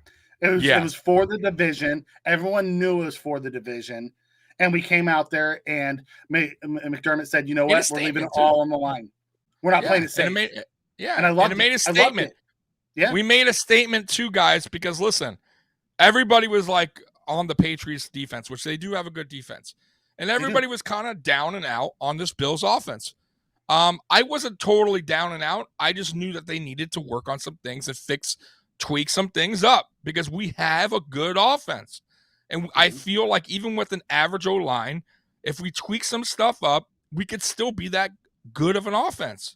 Speaker 3: It was for the division. Everyone knew it was for the division, and we came out there and McDermott said, "You know what? We're leaving it all on the line. We're not playing it safe."
Speaker 2: And I loved it. Made a statement. Yeah, we made a statement too, guys, because listen, everybody was like on the Patriots defense, which they do have a good defense, and everybody was kind of down and out on this Bills offense. I wasn't totally down and out. I just knew that they needed to work on some things and tweak some things up because we have a good offense. And I feel like even with an average O-line, if we tweak some stuff up, we could still be that good of an offense.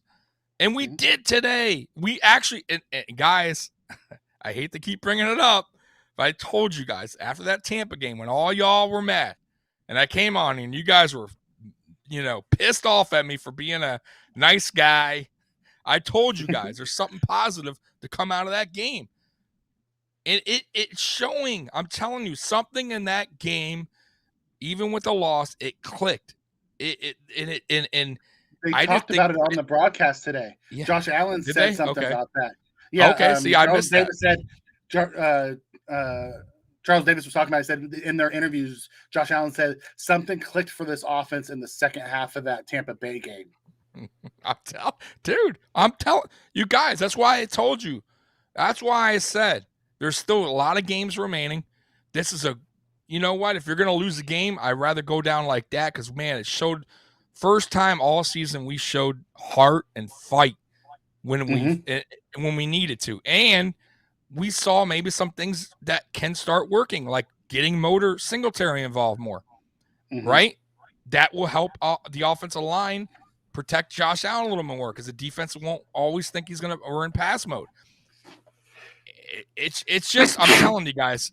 Speaker 2: And we did today. We actually, and guys, I hate to keep bringing it up, but I told you guys after that Tampa game when all y'all were mad and I came on and you guys were, pissed off at me for being a nice guy. I told you guys there's something positive to come out of that game. And it's showing. I'm telling you, something in that game, even with the loss, it clicked. And
Speaker 3: they talked about it on the broadcast today. Yeah. Josh Allen said something about that. Yeah.
Speaker 2: Okay. See, I missed that.
Speaker 3: Charles Davis was talking about. He said in their interviews, Josh Allen said something clicked for this offense in the second half of that Tampa Bay game.
Speaker 2: I'm telling you guys. That's why I told you. That's why I said there's still a lot of games remaining. This is you know what? If you're going to lose a game, I'd rather go down like that because, man, it showed first time all season we showed heart and fight when we needed to. And we saw maybe some things that can start working, like getting Motor Singletary involved more, right? That will help the offensive line protect Josh Allen a little more because the defense won't always think we're in pass mode. It's just, I'm telling you guys,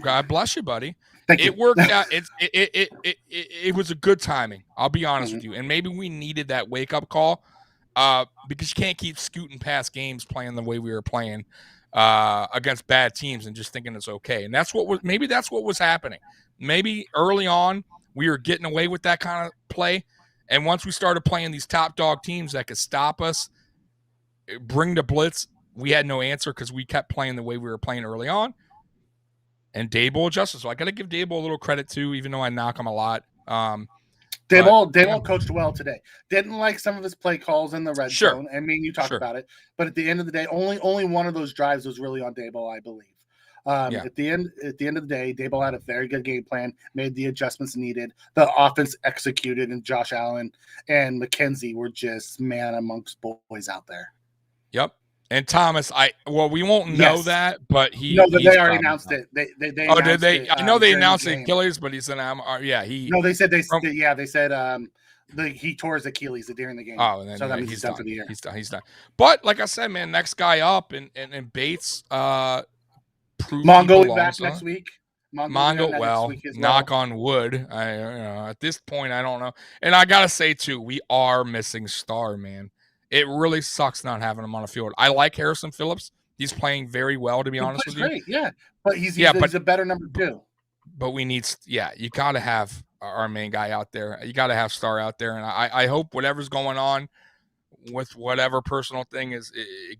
Speaker 2: God bless you, buddy. It worked out. It was a good timing. I'll be honest with you. And maybe we needed that wake up call because you can't keep scooting past games playing the way we were playing against bad teams and just thinking it's okay. And that's what was happening. Maybe early on we were getting away with that kind of play. And once we started playing these top dog teams that could stop us, bring the blitz, we had no answer because we kept playing the way we were playing early on. And Daboll adjusted. So I got to give Daboll a little credit too, even though I knock him a lot.
Speaker 3: Daboll coached well today. Didn't like some of his play calls in the red zone. I mean, you talked about it. But at the end of the day, only one of those drives was really on Daboll, I believe. At the end of the day, Daboll had a very good game plan, made the adjustments needed. The offense executed, and Josh Allen and McKenzie were just man amongst boys out there.
Speaker 2: Yep. And Thomas, we won't know that, but
Speaker 3: they already announced it. They
Speaker 2: did they? I know they announced the Achilles, but he's an he.
Speaker 3: No, they said he tore his Achilles during the game. Oh, and then so that means he's done for the year.
Speaker 2: He's done. But like I said, man, next guy up and Bates
Speaker 3: Mongo back next week.
Speaker 2: Knock on wood. At this point, I don't know. And I gotta say too, we are missing Star, man. It really sucks not having him on the field. I like Harrison Phillips. He's playing very well, to be honest with you.
Speaker 3: Great, yeah. But he's a better number two.
Speaker 2: But we need, you got to have our main guy out there. You got to have Star out there. And I hope whatever's going on with whatever personal thing it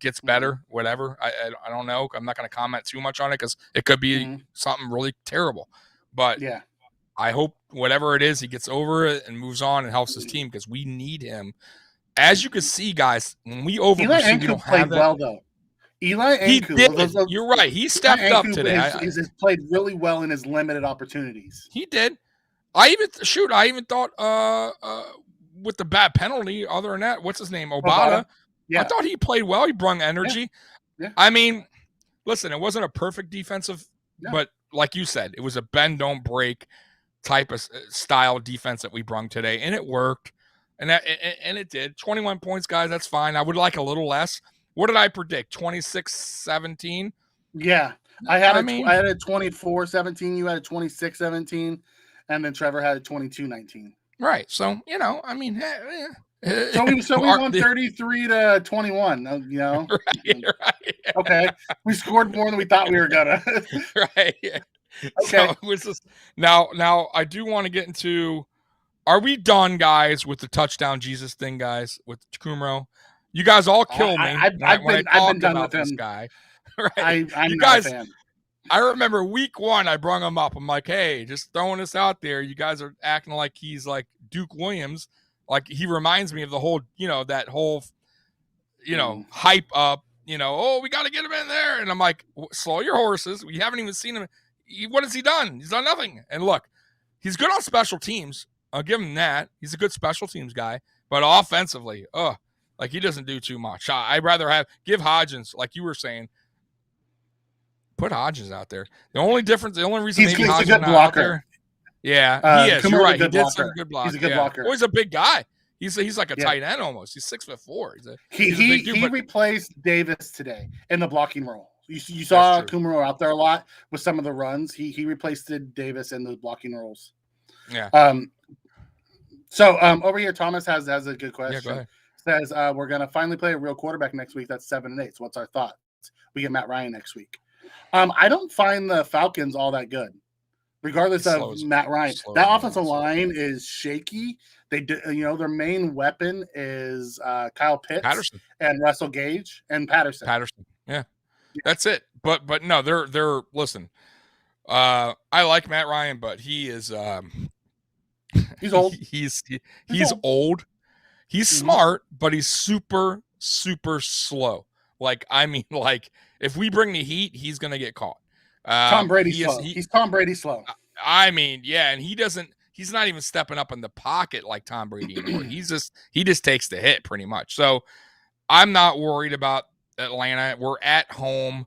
Speaker 2: gets better, whatever. I don't know. I'm not going to comment too much on it because it could be something really terrible. But I hope whatever it is, he gets over it and moves on and helps his team because we need him. As you can see, guys, when we
Speaker 3: Eli Anku played well, though. Eli Anku.
Speaker 2: You're right. He stepped up today.
Speaker 3: He's played really well in his limited opportunities.
Speaker 2: He did. I even thought with the bad penalty, other than that, what's his name? Obata. Yeah. I thought he played well. He brought energy. Yeah. I mean, listen, it wasn't a perfect defensive, but like you said, it was a bend, don't break type of style defense that we brung today, and it worked. And it did. 21 points, guys. That's fine. I would like a little less. What did I predict? 26-17?
Speaker 3: Yeah. I had a 24-17. You had a 26-17. And then Trevor had a 22-19.
Speaker 2: Right. So,
Speaker 3: So we won 33-21,
Speaker 2: Right.
Speaker 3: Okay. We scored more than we thought we were going to.
Speaker 2: Right. Yeah. Okay. So it was just, now I do want to get into... Are we done, guys, with the touchdown Jesus thing, guys, with Kumro? You guys all kill me
Speaker 3: I've been done with
Speaker 2: this
Speaker 3: him.
Speaker 2: Guy. Right?
Speaker 3: I'm
Speaker 2: you
Speaker 3: not
Speaker 2: guys,
Speaker 3: a fan.
Speaker 2: I remember week 1, I brung him up. I'm like, hey, just throwing this out there. You guys are acting like he's like Duke Williams. Like he reminds me of the whole, that whole, hype up, we got to get him in there. And I'm like, slow your horses. We haven't even seen him. What has he done? He's done nothing. And look, he's good on special teams. I'll give him that. He's a good special teams guy, But offensively, like he doesn't do too much. I'd rather give Hodgins, like you were saying, put Hodgins out there. The only reason maybe Hodgins
Speaker 3: a good
Speaker 2: not
Speaker 3: blocker.
Speaker 2: out there. Yeah, he is. You're right. He did some good blocking.
Speaker 3: He's a good blocker.
Speaker 2: Oh, he's a big guy. He's like a tight end almost. He's 6'4".
Speaker 3: He replaced Davis today in the blocking role. You saw Kumaro out there a lot with some of the runs. He replaced Davis in the blocking roles.
Speaker 2: Yeah.
Speaker 3: So over here, Thomas has a good question.
Speaker 2: Yeah, go ahead.
Speaker 3: Says we're gonna finally play a real quarterback next week. That's 7-8. So what's our thoughts? We get Matt Ryan next week. I don't find the Falcons all that good, regardless of Matt Ryan. That offensive line is shaky. They do, their main weapon is Kyle Pitts and Russell Gage and Patterson.
Speaker 2: Yeah, that's it. But no, they're listen. I like Matt Ryan, but he is
Speaker 3: he's old.
Speaker 2: he's old. He's smart, but he's super slow. Like if we bring the heat, he's gonna get caught.
Speaker 3: Tom Brady slow. He's Tom Brady slow.
Speaker 2: I mean, yeah, and he's not even stepping up in the pocket like Tom Brady anymore. He just takes the hit pretty much. So I'm not worried about Atlanta. We're at home.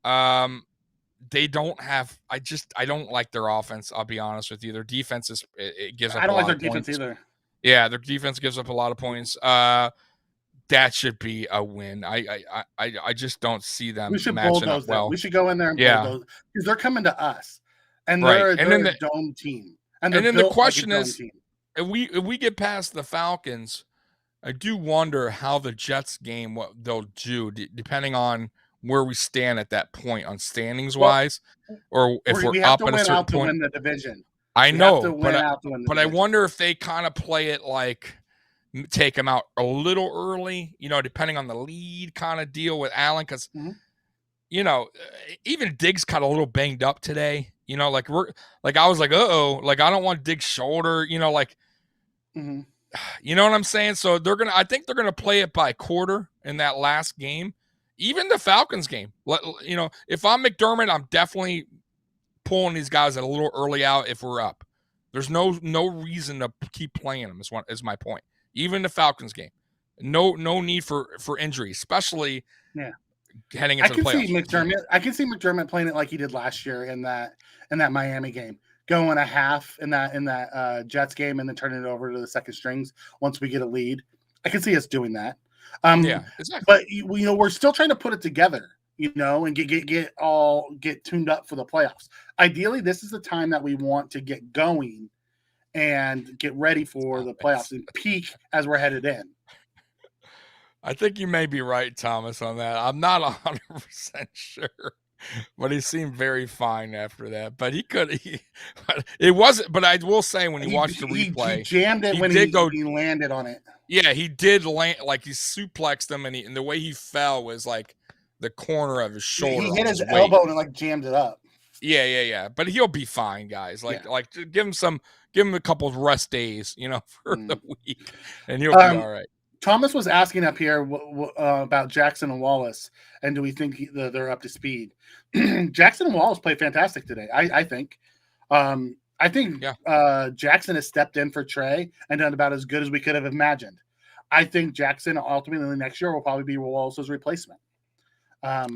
Speaker 2: They don't have. I don't like their offense. I'll be honest with you. Their defense it gives up.
Speaker 3: I don't like their
Speaker 2: defense
Speaker 3: either.
Speaker 2: Yeah, their defense gives up a lot of points. That should be a win. I just don't see them matching up well.
Speaker 3: We should go in there and bulldoze because they're coming to us, and they're a dome team. And then the question is, if we get past the Falcons, I do wonder how the Jets game, what they'll do, depending on where we stand at that point on standings wise, or if we're up at a certain point. To win the division.
Speaker 2: I know, but I wonder if they kind of play it like take them out a little early, depending on the lead kind of deal with Allen, because even Diggs got a little banged up today. I was like, I don't want Diggs' shoulder, you know what I'm saying? So I think they're gonna play it by quarter in that last game. Even the Falcons game, if I'm McDermott, I'm definitely pulling these guys a little early out if we're up. There's no reason to keep playing them is my point. Even the Falcons game, no need for injury, especially heading into the playoffs.
Speaker 3: I can see McDermott playing it like he did last year in that Miami game, going a half in that Jets game and then turning it over to the second strings once we get a lead. I can see us doing that.
Speaker 2: Yeah, exactly.
Speaker 3: But we're still trying to put it together, and get tuned up for the playoffs. Ideally, this is the time that we want to get going and get ready for the playoffs and peak as we're headed in.
Speaker 2: I think you may be right, Thomas, on that. I'm not 100% sure, but he seemed very fine after that. But it wasn't. But I will say, when he watched the replay,
Speaker 3: he jammed it when he landed on it.
Speaker 2: Yeah, he did land, like he suplexed him, and the way he fell was like the corner of his shoulder.
Speaker 3: He hit his elbow and jammed it up.
Speaker 2: Yeah. But he'll be fine, guys. Give him a couple of rest days, for the week, and he'll be all right.
Speaker 3: Thomas was asking up here about Jackson and Wallace, and do we think they're up to speed? Jackson and Wallace played fantastic today. I think. Jackson has stepped in for Trey and done about as good as we could have imagined. I think Jackson ultimately next year will probably be Wallace's replacement.
Speaker 2: I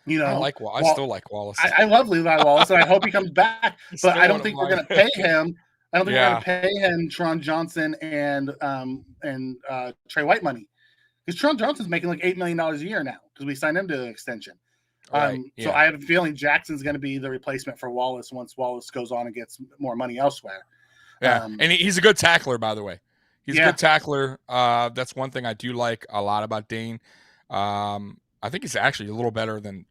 Speaker 2: still like Wallace.
Speaker 3: I love Levi Wallace, and I hope he comes back. But I don't think we're going to pay him. I don't think we're going to pay him Tron Johnson and Trey White money, because Tron Johnson's making like $8 million a year now because we signed him to an extension. So I have a feeling Jackson's going to be the replacement for Wallace once Wallace goes on and gets more money elsewhere.
Speaker 2: Yeah, and he's a good tackler, by the way. He's a good tackler. That's one thing I do like a lot about Dane. I think he's actually a little better than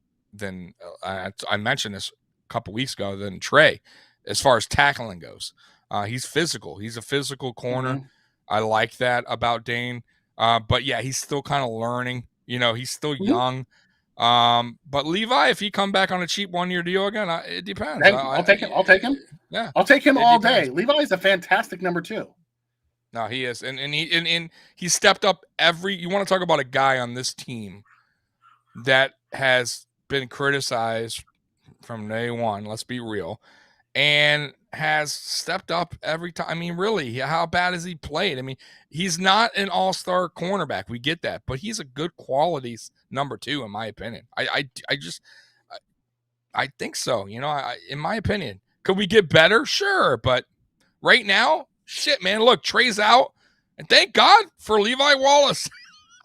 Speaker 2: I mentioned this a couple weeks ago than Trey, as far as tackling goes. He's physical. He's a physical corner. Mm-hmm. I like that about Dane. But yeah, he's still kind of learning. He's still young. But Levi, if he come back on a cheap 1-year deal again, it depends.
Speaker 3: Hey, I'll take him. Yeah, I'll take him all day. Levi is a fantastic number 2.
Speaker 2: No, he is, and he stepped up you want to talk about a guy on this team that has been criticized from day one. Let's be real, and has stepped up every time. I mean, really, how bad has he played? I mean, he's not an all-star cornerback. We get that, but he's a good quality number 2, in my opinion. I think so. In my opinion, could we get better? Sure, but right now, shit, man. Look, Trey's out, and thank God for Levi Wallace.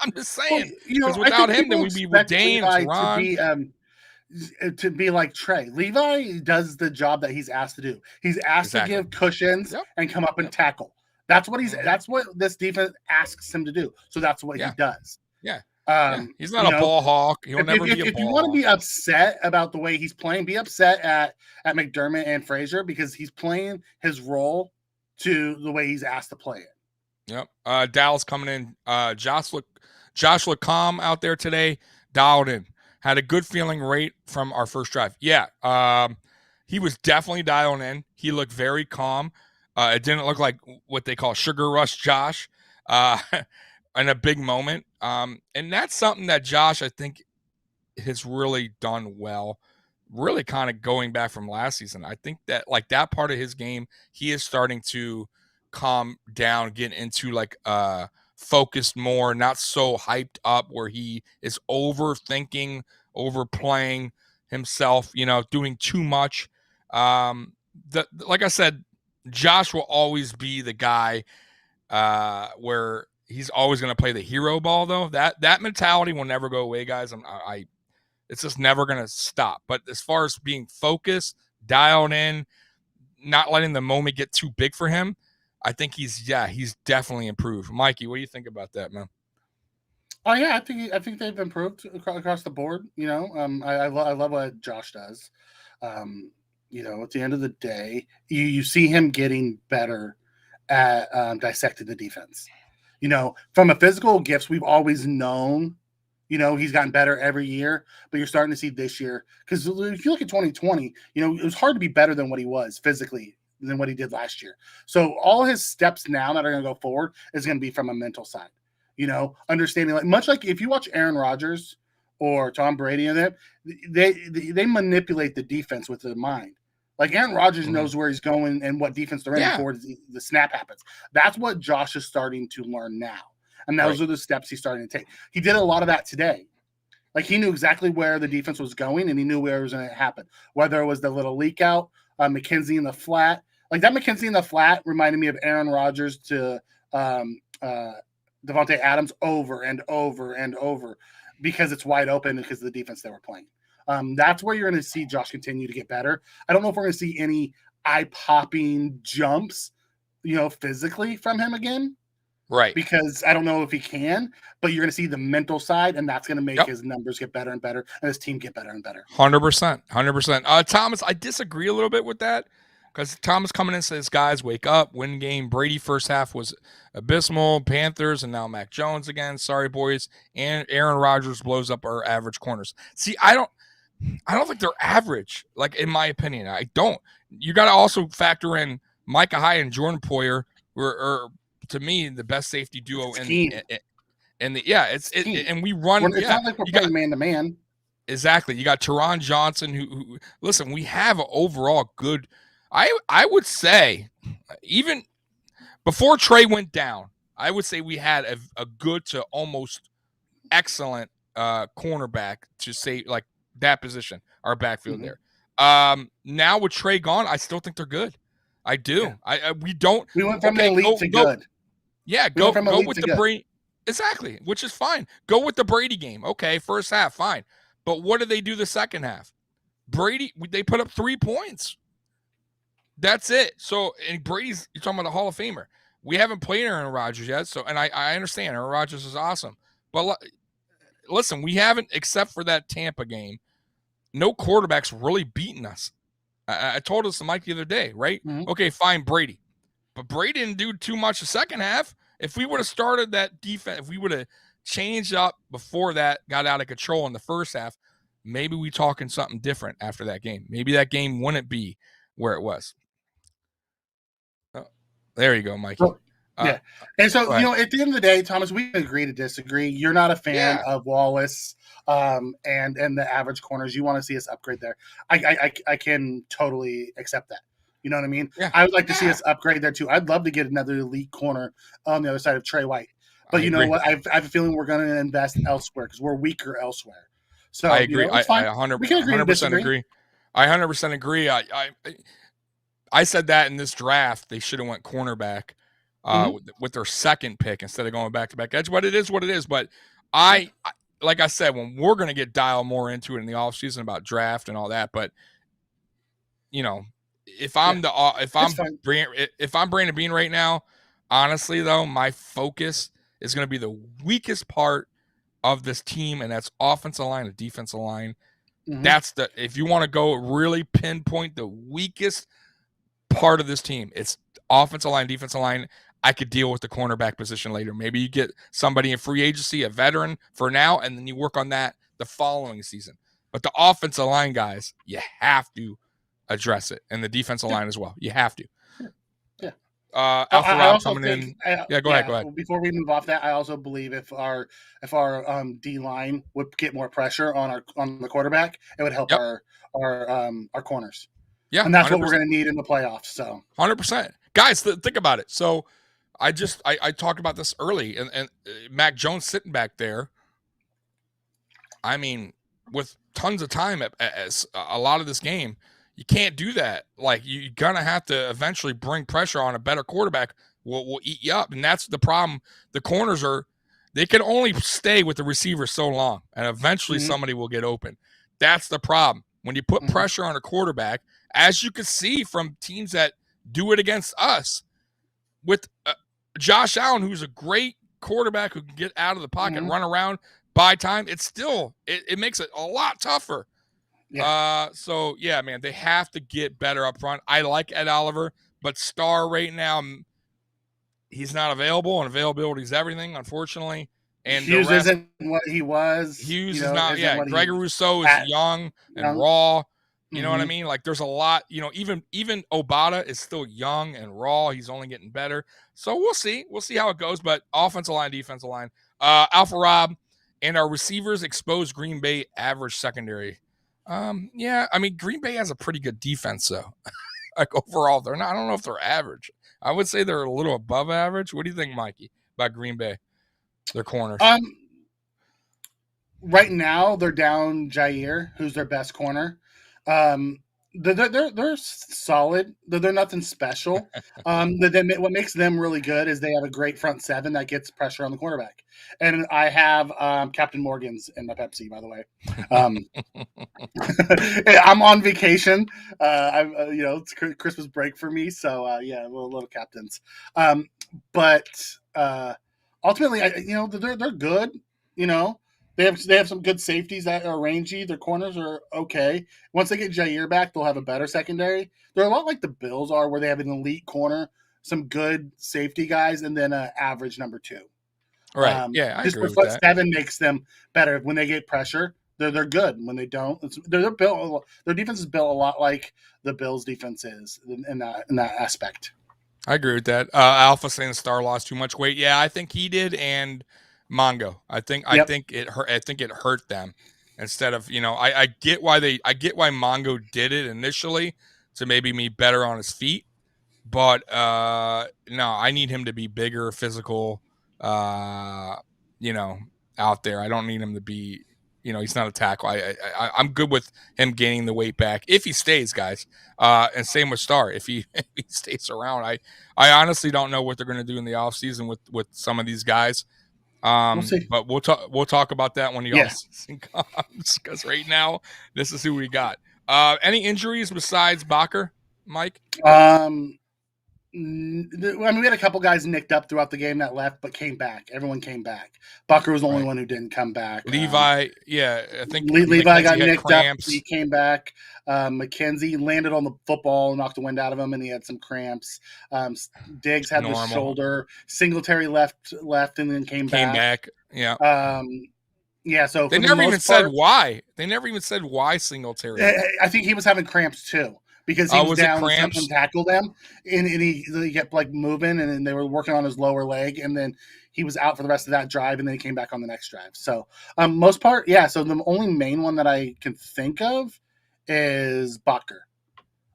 Speaker 2: I'm just saying, because without him, then we'd be with Dane and Teron.
Speaker 3: To be like Trey. Levi does the job that he's asked to do. He's asked to give cushions and come up and tackle. That's what that's what this defense asks him to do. So that's what he does.
Speaker 2: Yeah. He's not a ball hawk. He'll never be a ball hawk. If you want to be upset about the way he's playing, be upset at McDermott and Frazier, because he's playing his role to the way he's asked to play it. Yep. Dallas coming in. Josh looked calm out there today. Dialed in. Had a good feeling right from our first drive. Yeah, he was definitely dialing in. He looked very calm. It didn't look like what they call sugar rush Josh in a big moment. And that's something that Josh, I think, has really done well, really kind of going back from last season. I think that, like, that part of his game, he is starting to calm down, get into, like, focused more, not so hyped up where he is overthinking, overplaying himself, doing too much. Like I said, Josh will always be the guy where he's always going to play the hero ball, though. That mentality will never go away, guys. It's just never going to stop. But as far as being focused, dialed in, not letting the moment get too big for him, I think he's definitely improved. Mikey, what do you think about that, man?
Speaker 3: Oh yeah, I think they've improved across the board. I love what Josh does. At the end of the day, you see him getting better at dissecting the defense. From a physical gifts, we've always known. He's gotten better every year, but you're starting to see this year, because if you look at 2020, it was hard to be better than what he was physically than what he did last year. So all his steps now that are going to go forward is going to be from a mental side, understanding, like, much like if you watch Aaron Rodgers or Tom Brady and them, they manipulate the defense with their mind. Like, Aaron Rodgers knows where he's going and what defense they're in before the snap happens. That's what Josh is starting to learn now. And those are the steps he's starting to take. He did a lot of that today. Like, he knew exactly where the defense was going, and he knew where it was going to happen. Whether it was the little leak out, McKenzie in the flat. Like, that McKenzie in the flat reminded me of Aaron Rodgers to Devontae Adams over and over and over, because it's wide open because of the defense they were playing. That's where you're going to see Josh continue to get better. I don't know if we're going to see any eye-popping jumps, physically from him again.
Speaker 2: Right.
Speaker 3: Because I don't know if he can, but you're going to see the mental side, and that's going to make his numbers get better and better, and his team get better and better.
Speaker 2: 100%. Thomas, I disagree a little bit with that, because Thomas coming in says, guys, wake up, win game. Brady first half was abysmal. Panthers, and now Mac Jones again. Sorry, boys. And Aaron Rodgers blows up our average corners. See, I don't think they're average, like, in my opinion. I don't. You got to also factor in Micah Hyde and Jordan Poyer, are to me the best safety duo and we run.
Speaker 3: It's not like we're playing man to man.
Speaker 2: Exactly. You got Teron Johnson, who listen, we have an overall good. I would say, even before Trey went down, I would say we had a good to almost excellent cornerback to say, like, that position, our backfield there. Now with Trey gone, I still think they're good. I do. Yeah.
Speaker 3: We went from elite to good.
Speaker 2: Yeah, go with the Brady. Exactly, which is fine. Go with the Brady game. Okay, first half, fine. But what did they do the second half? Brady, they put up 3 points. That's it. So, and Brady's, you're talking about the Hall of Famer. We haven't played Aaron Rodgers yet, so, and I understand Aaron Rodgers is awesome. But listen, we haven't, except for that Tampa game, no quarterback's really beaten us. I told us to Mike the other day, right? Mm-hmm. Okay, fine, Brady. But Brady didn't do too much the second half. If we would have started that defense, if we would have changed up before that got out of control in the first half, maybe we talking something different after that game. Maybe that game wouldn't be where it was. Oh, there you go, Mikey.
Speaker 3: Well, yeah. And so, at the end of the day, Thomas, we agree to disagree. You're not a fan of Wallace and the average corners. You want to see us upgrade there. I can totally accept that. You know what I mean?
Speaker 2: Yeah.
Speaker 3: I would like to see us upgrade there too. I'd love to get another elite corner on the other side of Trey White. But you know what? I have a feeling we're going to invest elsewhere because we're weaker elsewhere. So
Speaker 2: I agree.
Speaker 3: it's fine. We can agree to
Speaker 2: 100%
Speaker 3: disagree.
Speaker 2: agree. I 100% agree. I said that in this draft they should have went cornerback with their second pick instead of going back-to-back edge. But it is what it is. But I like I said, when we're going to get dialed more into it in the offseason about draft and all that. But you know, if I'm Brandon Bean right now, honestly though, my focus is going to be the weakest part of this team, and that's offensive line and defensive line. That's if you want to go really pinpoint the weakest part of this team, it's offensive line, defensive line. I could deal with the cornerback position later. Maybe you get somebody in free agency, a veteran for now, and then you work on that the following season. But the offensive line guys, you have to address it, and the defensive line as well. You have to.
Speaker 3: Yeah.
Speaker 2: Alpha Rob coming in. Go ahead.
Speaker 3: Before we move off that, I also believe if our D line would get more pressure on the quarterback, it would help our corners.
Speaker 2: Yeah,
Speaker 3: and that's
Speaker 2: 100%.
Speaker 3: what we're going to need in the playoffs. So
Speaker 2: 100%, guys, think about it. So I talked about this early, and Mac Jones sitting back there. I mean, with tons of time as a lot of this game. You can't do that. Like, you're going to have to eventually bring pressure on a better quarterback will eat you up. And that's the problem. The corners they can only stay with the receiver so long, and eventually somebody will get open. That's the problem. When you put pressure on a quarterback, as you can see from teams that do it against us, with Josh Allen, who's a great quarterback who can get out of the pocket, run around, buy time, it makes it a lot tougher. Yeah. So yeah, man, they have to get better up front. I like Ed Oliver, but Starr right now, he's not available, and availability is everything, unfortunately. And
Speaker 3: Hughes isn't what he was.
Speaker 2: Hughes is not. Yeah, Gregory Rousseau is young and raw. You know what I mean? Like, there's a lot. You know, even Obata is still young and raw. He's only getting better. So we'll see. We'll see how it goes. But offensive line, defensive line, Alpha Rob, and our receivers exposed Green Bay average secondary. Yeah, I mean, Green Bay has a pretty good defense, though. Like, overall, they're not. I don't know if they're average. I would say they're a little above average. What do you think, Mikey, about Green Bay? Their corners.
Speaker 3: Right now they're down Jair, who's their best corner. They're solid. They're nothing special. What makes them really good is they have a great front seven that gets pressure on the quarterback. And I have Captain Morgan's in my Pepsi, by the way. I'm on vacation. It's Christmas break for me, so little captains. But ultimately, they're good. You know. They have some good safeties that are rangy. Their corners are okay. Once they get Jair back, they'll have a better secondary. They're a lot like the Bills are, where they have an elite corner, some good safety guys, and then an average number two.
Speaker 2: Right. I
Speaker 3: just
Speaker 2: agree with
Speaker 3: foot
Speaker 2: that.
Speaker 3: Seven makes them better. When they get pressure, they're good. When they don't, they're built. Their defense is built a lot like the Bills' defense is in that aspect.
Speaker 2: I agree with that. Alpha saying Starr lost too much weight. Yeah, I think he did, and Mongo. I think it hurt. I think it hurt them instead of, I get why Mongo did it initially to maybe be better on his feet, but no, I need him to be bigger, physical, out there. I don't need him to be, he's not a tackle. I'm good with him gaining the weight back if he stays, guys. And same with Starr. If he stays around, I honestly don't know what they're going to do in the offseason with some of these guys.
Speaker 3: We'll see.
Speaker 2: But we'll talk about that when the offseason comes, because right now this is who we got. Any injuries besides Bakker, Mike?
Speaker 3: We had a couple guys nicked up throughout the game that left, but came back. Everyone came back. Bakker was the only one who didn't come back.
Speaker 2: Levi, I think
Speaker 3: Levi got nicked up. He came back. McKenzie landed on the football, knocked the wind out of him, and he had some cramps. Diggs had the shoulder. Singletary left, and then came back.
Speaker 2: Yeah.
Speaker 3: So
Speaker 2: they never even said why. They never even said why Singletary.
Speaker 3: I think he was having cramps too. Because he was down, someone tackled him, and he kept moving, and then they were working on his lower leg, and then he was out for the rest of that drive, and then he came back on the next drive. So, most part, yeah. So the only main one that I can think of is Bakker.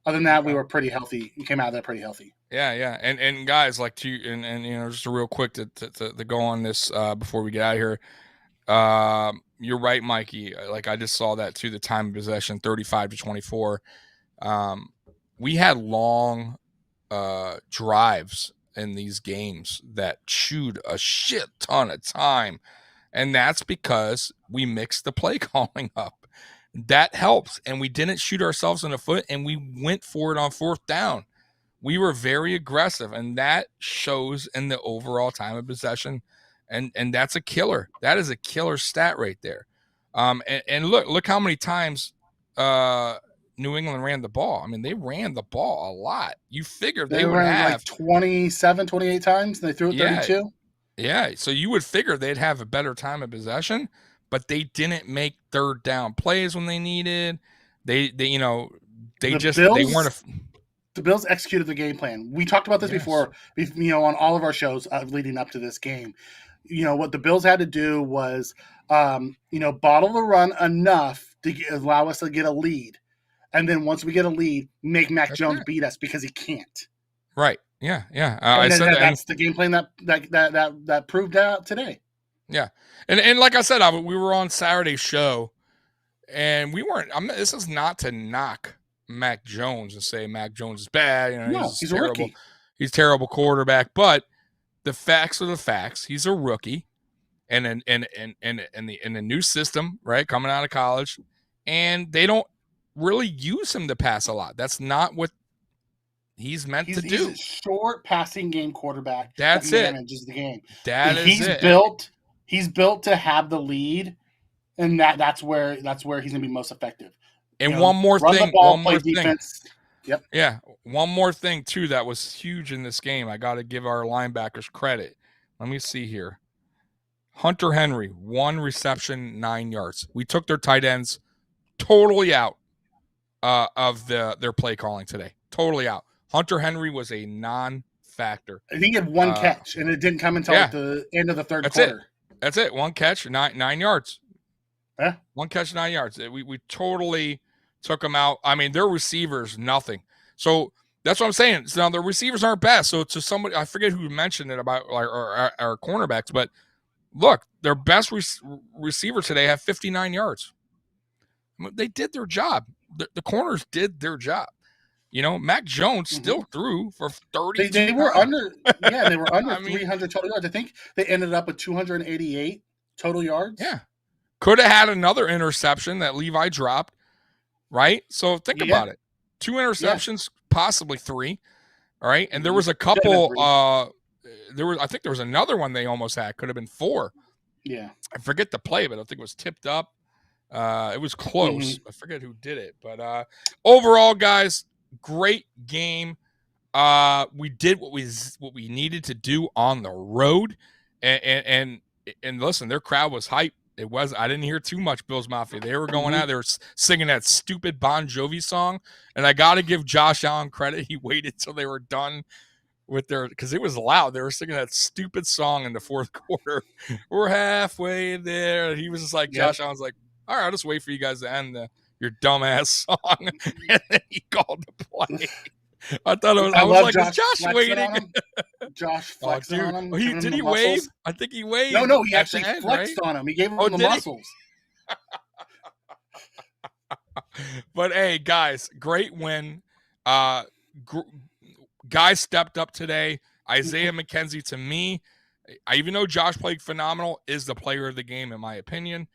Speaker 3: Other than that, we were pretty healthy. We came out of there pretty healthy.
Speaker 2: Yeah. And guys, like and just a real quick to go on this before we get out of here. You're right, Mikey. Like I just saw that too. The time of possession, 35-24. We had long drives in these games that chewed a shit ton of time, and that's because we mixed the play calling up. That helps, and we didn't shoot ourselves in the foot, and we went for it on fourth down. We were very aggressive, and that shows in the overall time of possession, and that's a killer. That is a killer stat right there. And look how many times New England ran the ball. I mean, they ran the ball a lot. You figured they would have
Speaker 3: like 27, 28 times, and they threw it 32.
Speaker 2: Yeah, so you would figure they'd have a better time of possession, but they didn't make third down plays when they needed. They weren't.
Speaker 3: The Bills executed the game plan. We talked about this before, on all of our shows leading up to this game. What the Bills had to do was, bottle the run enough to allow us to get a lead. And then once we get a lead, make Mac Jones beat us because he can't.
Speaker 2: Right. Yeah.
Speaker 3: That's the game plan that proved out today.
Speaker 2: Yeah. And like I said, we were on Saturday's show, and we weren't. This is not to knock Mac Jones and say Mac Jones is bad.
Speaker 3: He's terrible. A rookie.
Speaker 2: He's a terrible quarterback, but the facts are the facts. He's a rookie, and in the new system, right, coming out of college, and they don't really use him to pass a lot. That's not what he's meant to do.
Speaker 3: He's a short passing game quarterback.
Speaker 2: That's
Speaker 3: that manages the game.
Speaker 2: He's
Speaker 3: built to have the lead, and that's where he's going to be most effective.
Speaker 2: And one more
Speaker 3: run
Speaker 2: thing.
Speaker 3: The ball,
Speaker 2: one
Speaker 3: play
Speaker 2: more
Speaker 3: defense.
Speaker 2: thing.
Speaker 3: Yep.
Speaker 2: Yeah. One more thing too that was huge in this game. I got to give our linebackers credit. Let me see here. Hunter Henry, 1 reception, 9 yards. We took their tight ends totally out of their play calling today. Totally out. Hunter Henry was a non-factor.
Speaker 3: I think he had 1 catch, and it didn't come until the end of the third quarter.
Speaker 2: That's it. 1 catch, 9 yards.
Speaker 3: Yeah.
Speaker 2: 1 catch, 9 yards. We totally took them out. I mean, their receivers, nothing. So that's what I'm saying. So now the receivers aren't bad. So to somebody, I forget who mentioned it about our cornerbacks, but look, their best receiver today had 59 yards. I mean, they did their job. The corners did their job. Mac Jones still threw for 30.
Speaker 3: They were under. Yeah, they were under 300 total yards. I think they ended up with 288 total yards.
Speaker 2: Yeah, could have had another interception that Levi dropped. Right. So think about it. 2 interceptions, possibly 3. All right, and there was a couple. I think there was another one they almost had. Could have been 4.
Speaker 3: Yeah,
Speaker 2: I forget the play, but I think it was tipped up. It was close. I forget who did it, but overall, guys, great game. We did what we needed to do on the road, and listen, their crowd was hype. I didn't hear too much Bills Mafia. They were going out. They were singing that stupid Bon Jovi song, and I got to give Josh Allen credit. He waited till they were done with because it was loud. They were singing that stupid song in the fourth quarter. We're halfway there. He was just like, Josh Allen's like, all right, I'll just wait for you guys to end your dumbass song. And then he called the play. I thought it was. I was like, is Josh waiting?
Speaker 3: Josh flexed on him.
Speaker 2: Did he wave? I think he waved.
Speaker 3: No, he actually flexed on him. He gave him the muscles.
Speaker 2: But hey, guys, great win. Guys stepped up today. Isaiah McKenzie, to me, even though Josh played phenomenal, is the player of the game in my opinion.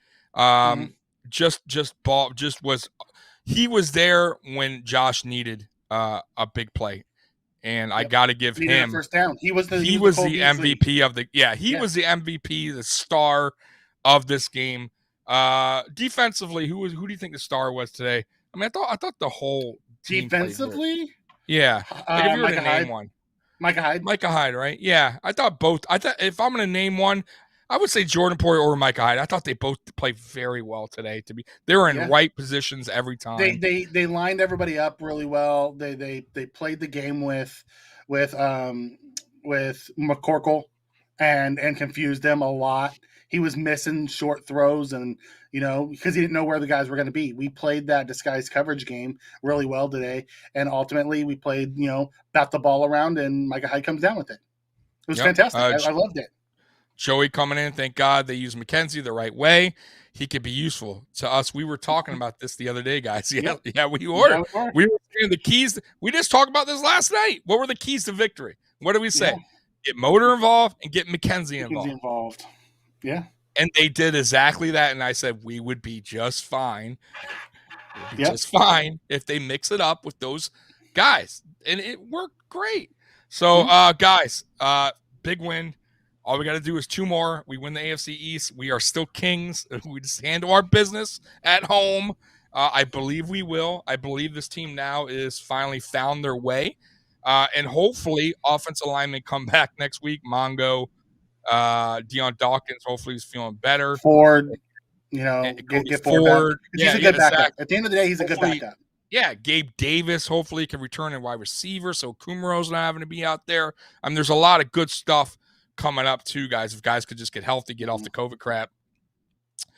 Speaker 2: He was there when Josh needed a big play, and I got to give him
Speaker 3: first down. He was the
Speaker 2: MVP of the was the MVP, the star of this game. Defensively, who do you think the star was today? I mean, I thought the whole team
Speaker 3: defensively,
Speaker 2: like if you were to name one, Micah Hyde, right? Yeah, I thought both. I thought if I'm going to name one, I would say Jordan Poyer or Micah Hyde. I thought they both played very well today. They were in right positions every time.
Speaker 3: They lined everybody up really well. They played the game with McCorkle and confused them a lot. he was missing short throws and, because he didn't know where the guys were going to be. We played that disguised coverage game really well today. And ultimately we played, bat the ball around and Micah Hyde comes down with it. It was fantastic. I loved it.
Speaker 2: Joey coming in. Thank God they used McKenzie the right way. He could be useful to us. We were talking about this the other day, guys. Yeah, we were. We were saying the keys. We just talked about this last night. What were the keys to victory? What did we say? Yeah. Get Motor involved and get McKenzie involved.
Speaker 3: Yeah.
Speaker 2: And they did exactly that. And I said we would be just fine. Just fine if they mix it up with those guys. And it worked great. So, guys, big win. All we got to do is 2 more. We win the AFC East. We are still kings. We just handle our business at home. I believe we will. I believe this team now is finally found their way. And hopefully offensive linemen come back next week. Mongo, Deion Dawkins, hopefully he's feeling better.
Speaker 3: Ford, get Ford. He's a good backup. Exactly. At the end of the day, he's a good backup.
Speaker 2: Yeah, Gabe Davis hopefully can return in wide receiver, so Kumro's not having to be out there. I mean, there's a lot of good stuff coming up too, guys. If guys could just get healthy, get off the COVID crap.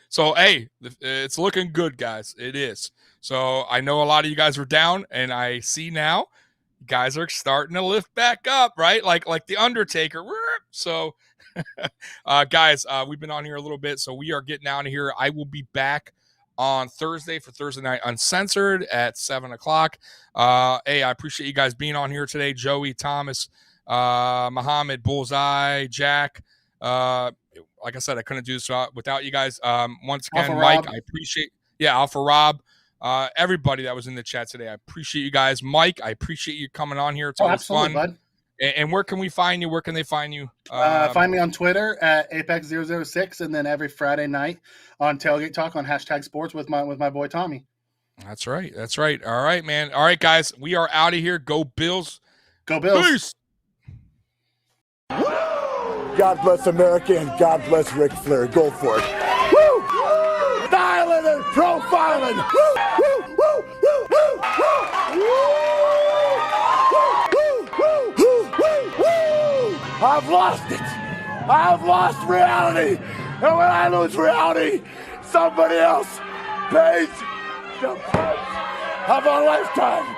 Speaker 2: So, hey, it's looking good, guys. It is. So I know a lot of you guys were down, and I see now guys are starting to lift back up, right? Like the Undertaker. So, guys, we've been on here a little bit, so we are getting out of here. I will be back on Thursday for Thursday Night Uncensored at 7:00. Hey, I appreciate you guys being on here today. Joey, Thomas, Muhammad, Bullseye, Jack. Like I said, I couldn't do this without you guys. Once again,
Speaker 3: Alpha
Speaker 2: Mike,
Speaker 3: Rob.
Speaker 2: I appreciate. Yeah, Alpha Rob. Everybody that was in the chat today, I appreciate you guys. Mike, I appreciate you coming on here. It's always fun.
Speaker 3: Bud.
Speaker 2: And where can we find you? Where can they find you?
Speaker 3: Find me on Twitter at Apex006, and then every Friday night on Tailgate Talk on #sports with my boy Tommy.
Speaker 2: That's right. That's right. All right, man. All right, guys. We are out of here. Go Bills.
Speaker 3: Go Bills.
Speaker 2: Peace.
Speaker 1: God bless America and God bless Ric Flair. Go for it. Woo! Styling and profiling. Woo! Woo! Woo! Woo! Woo! Woo! Woo! Woo! Woo! I've lost it. I've lost reality. And when I lose reality, somebody else pays the price of a lifetime.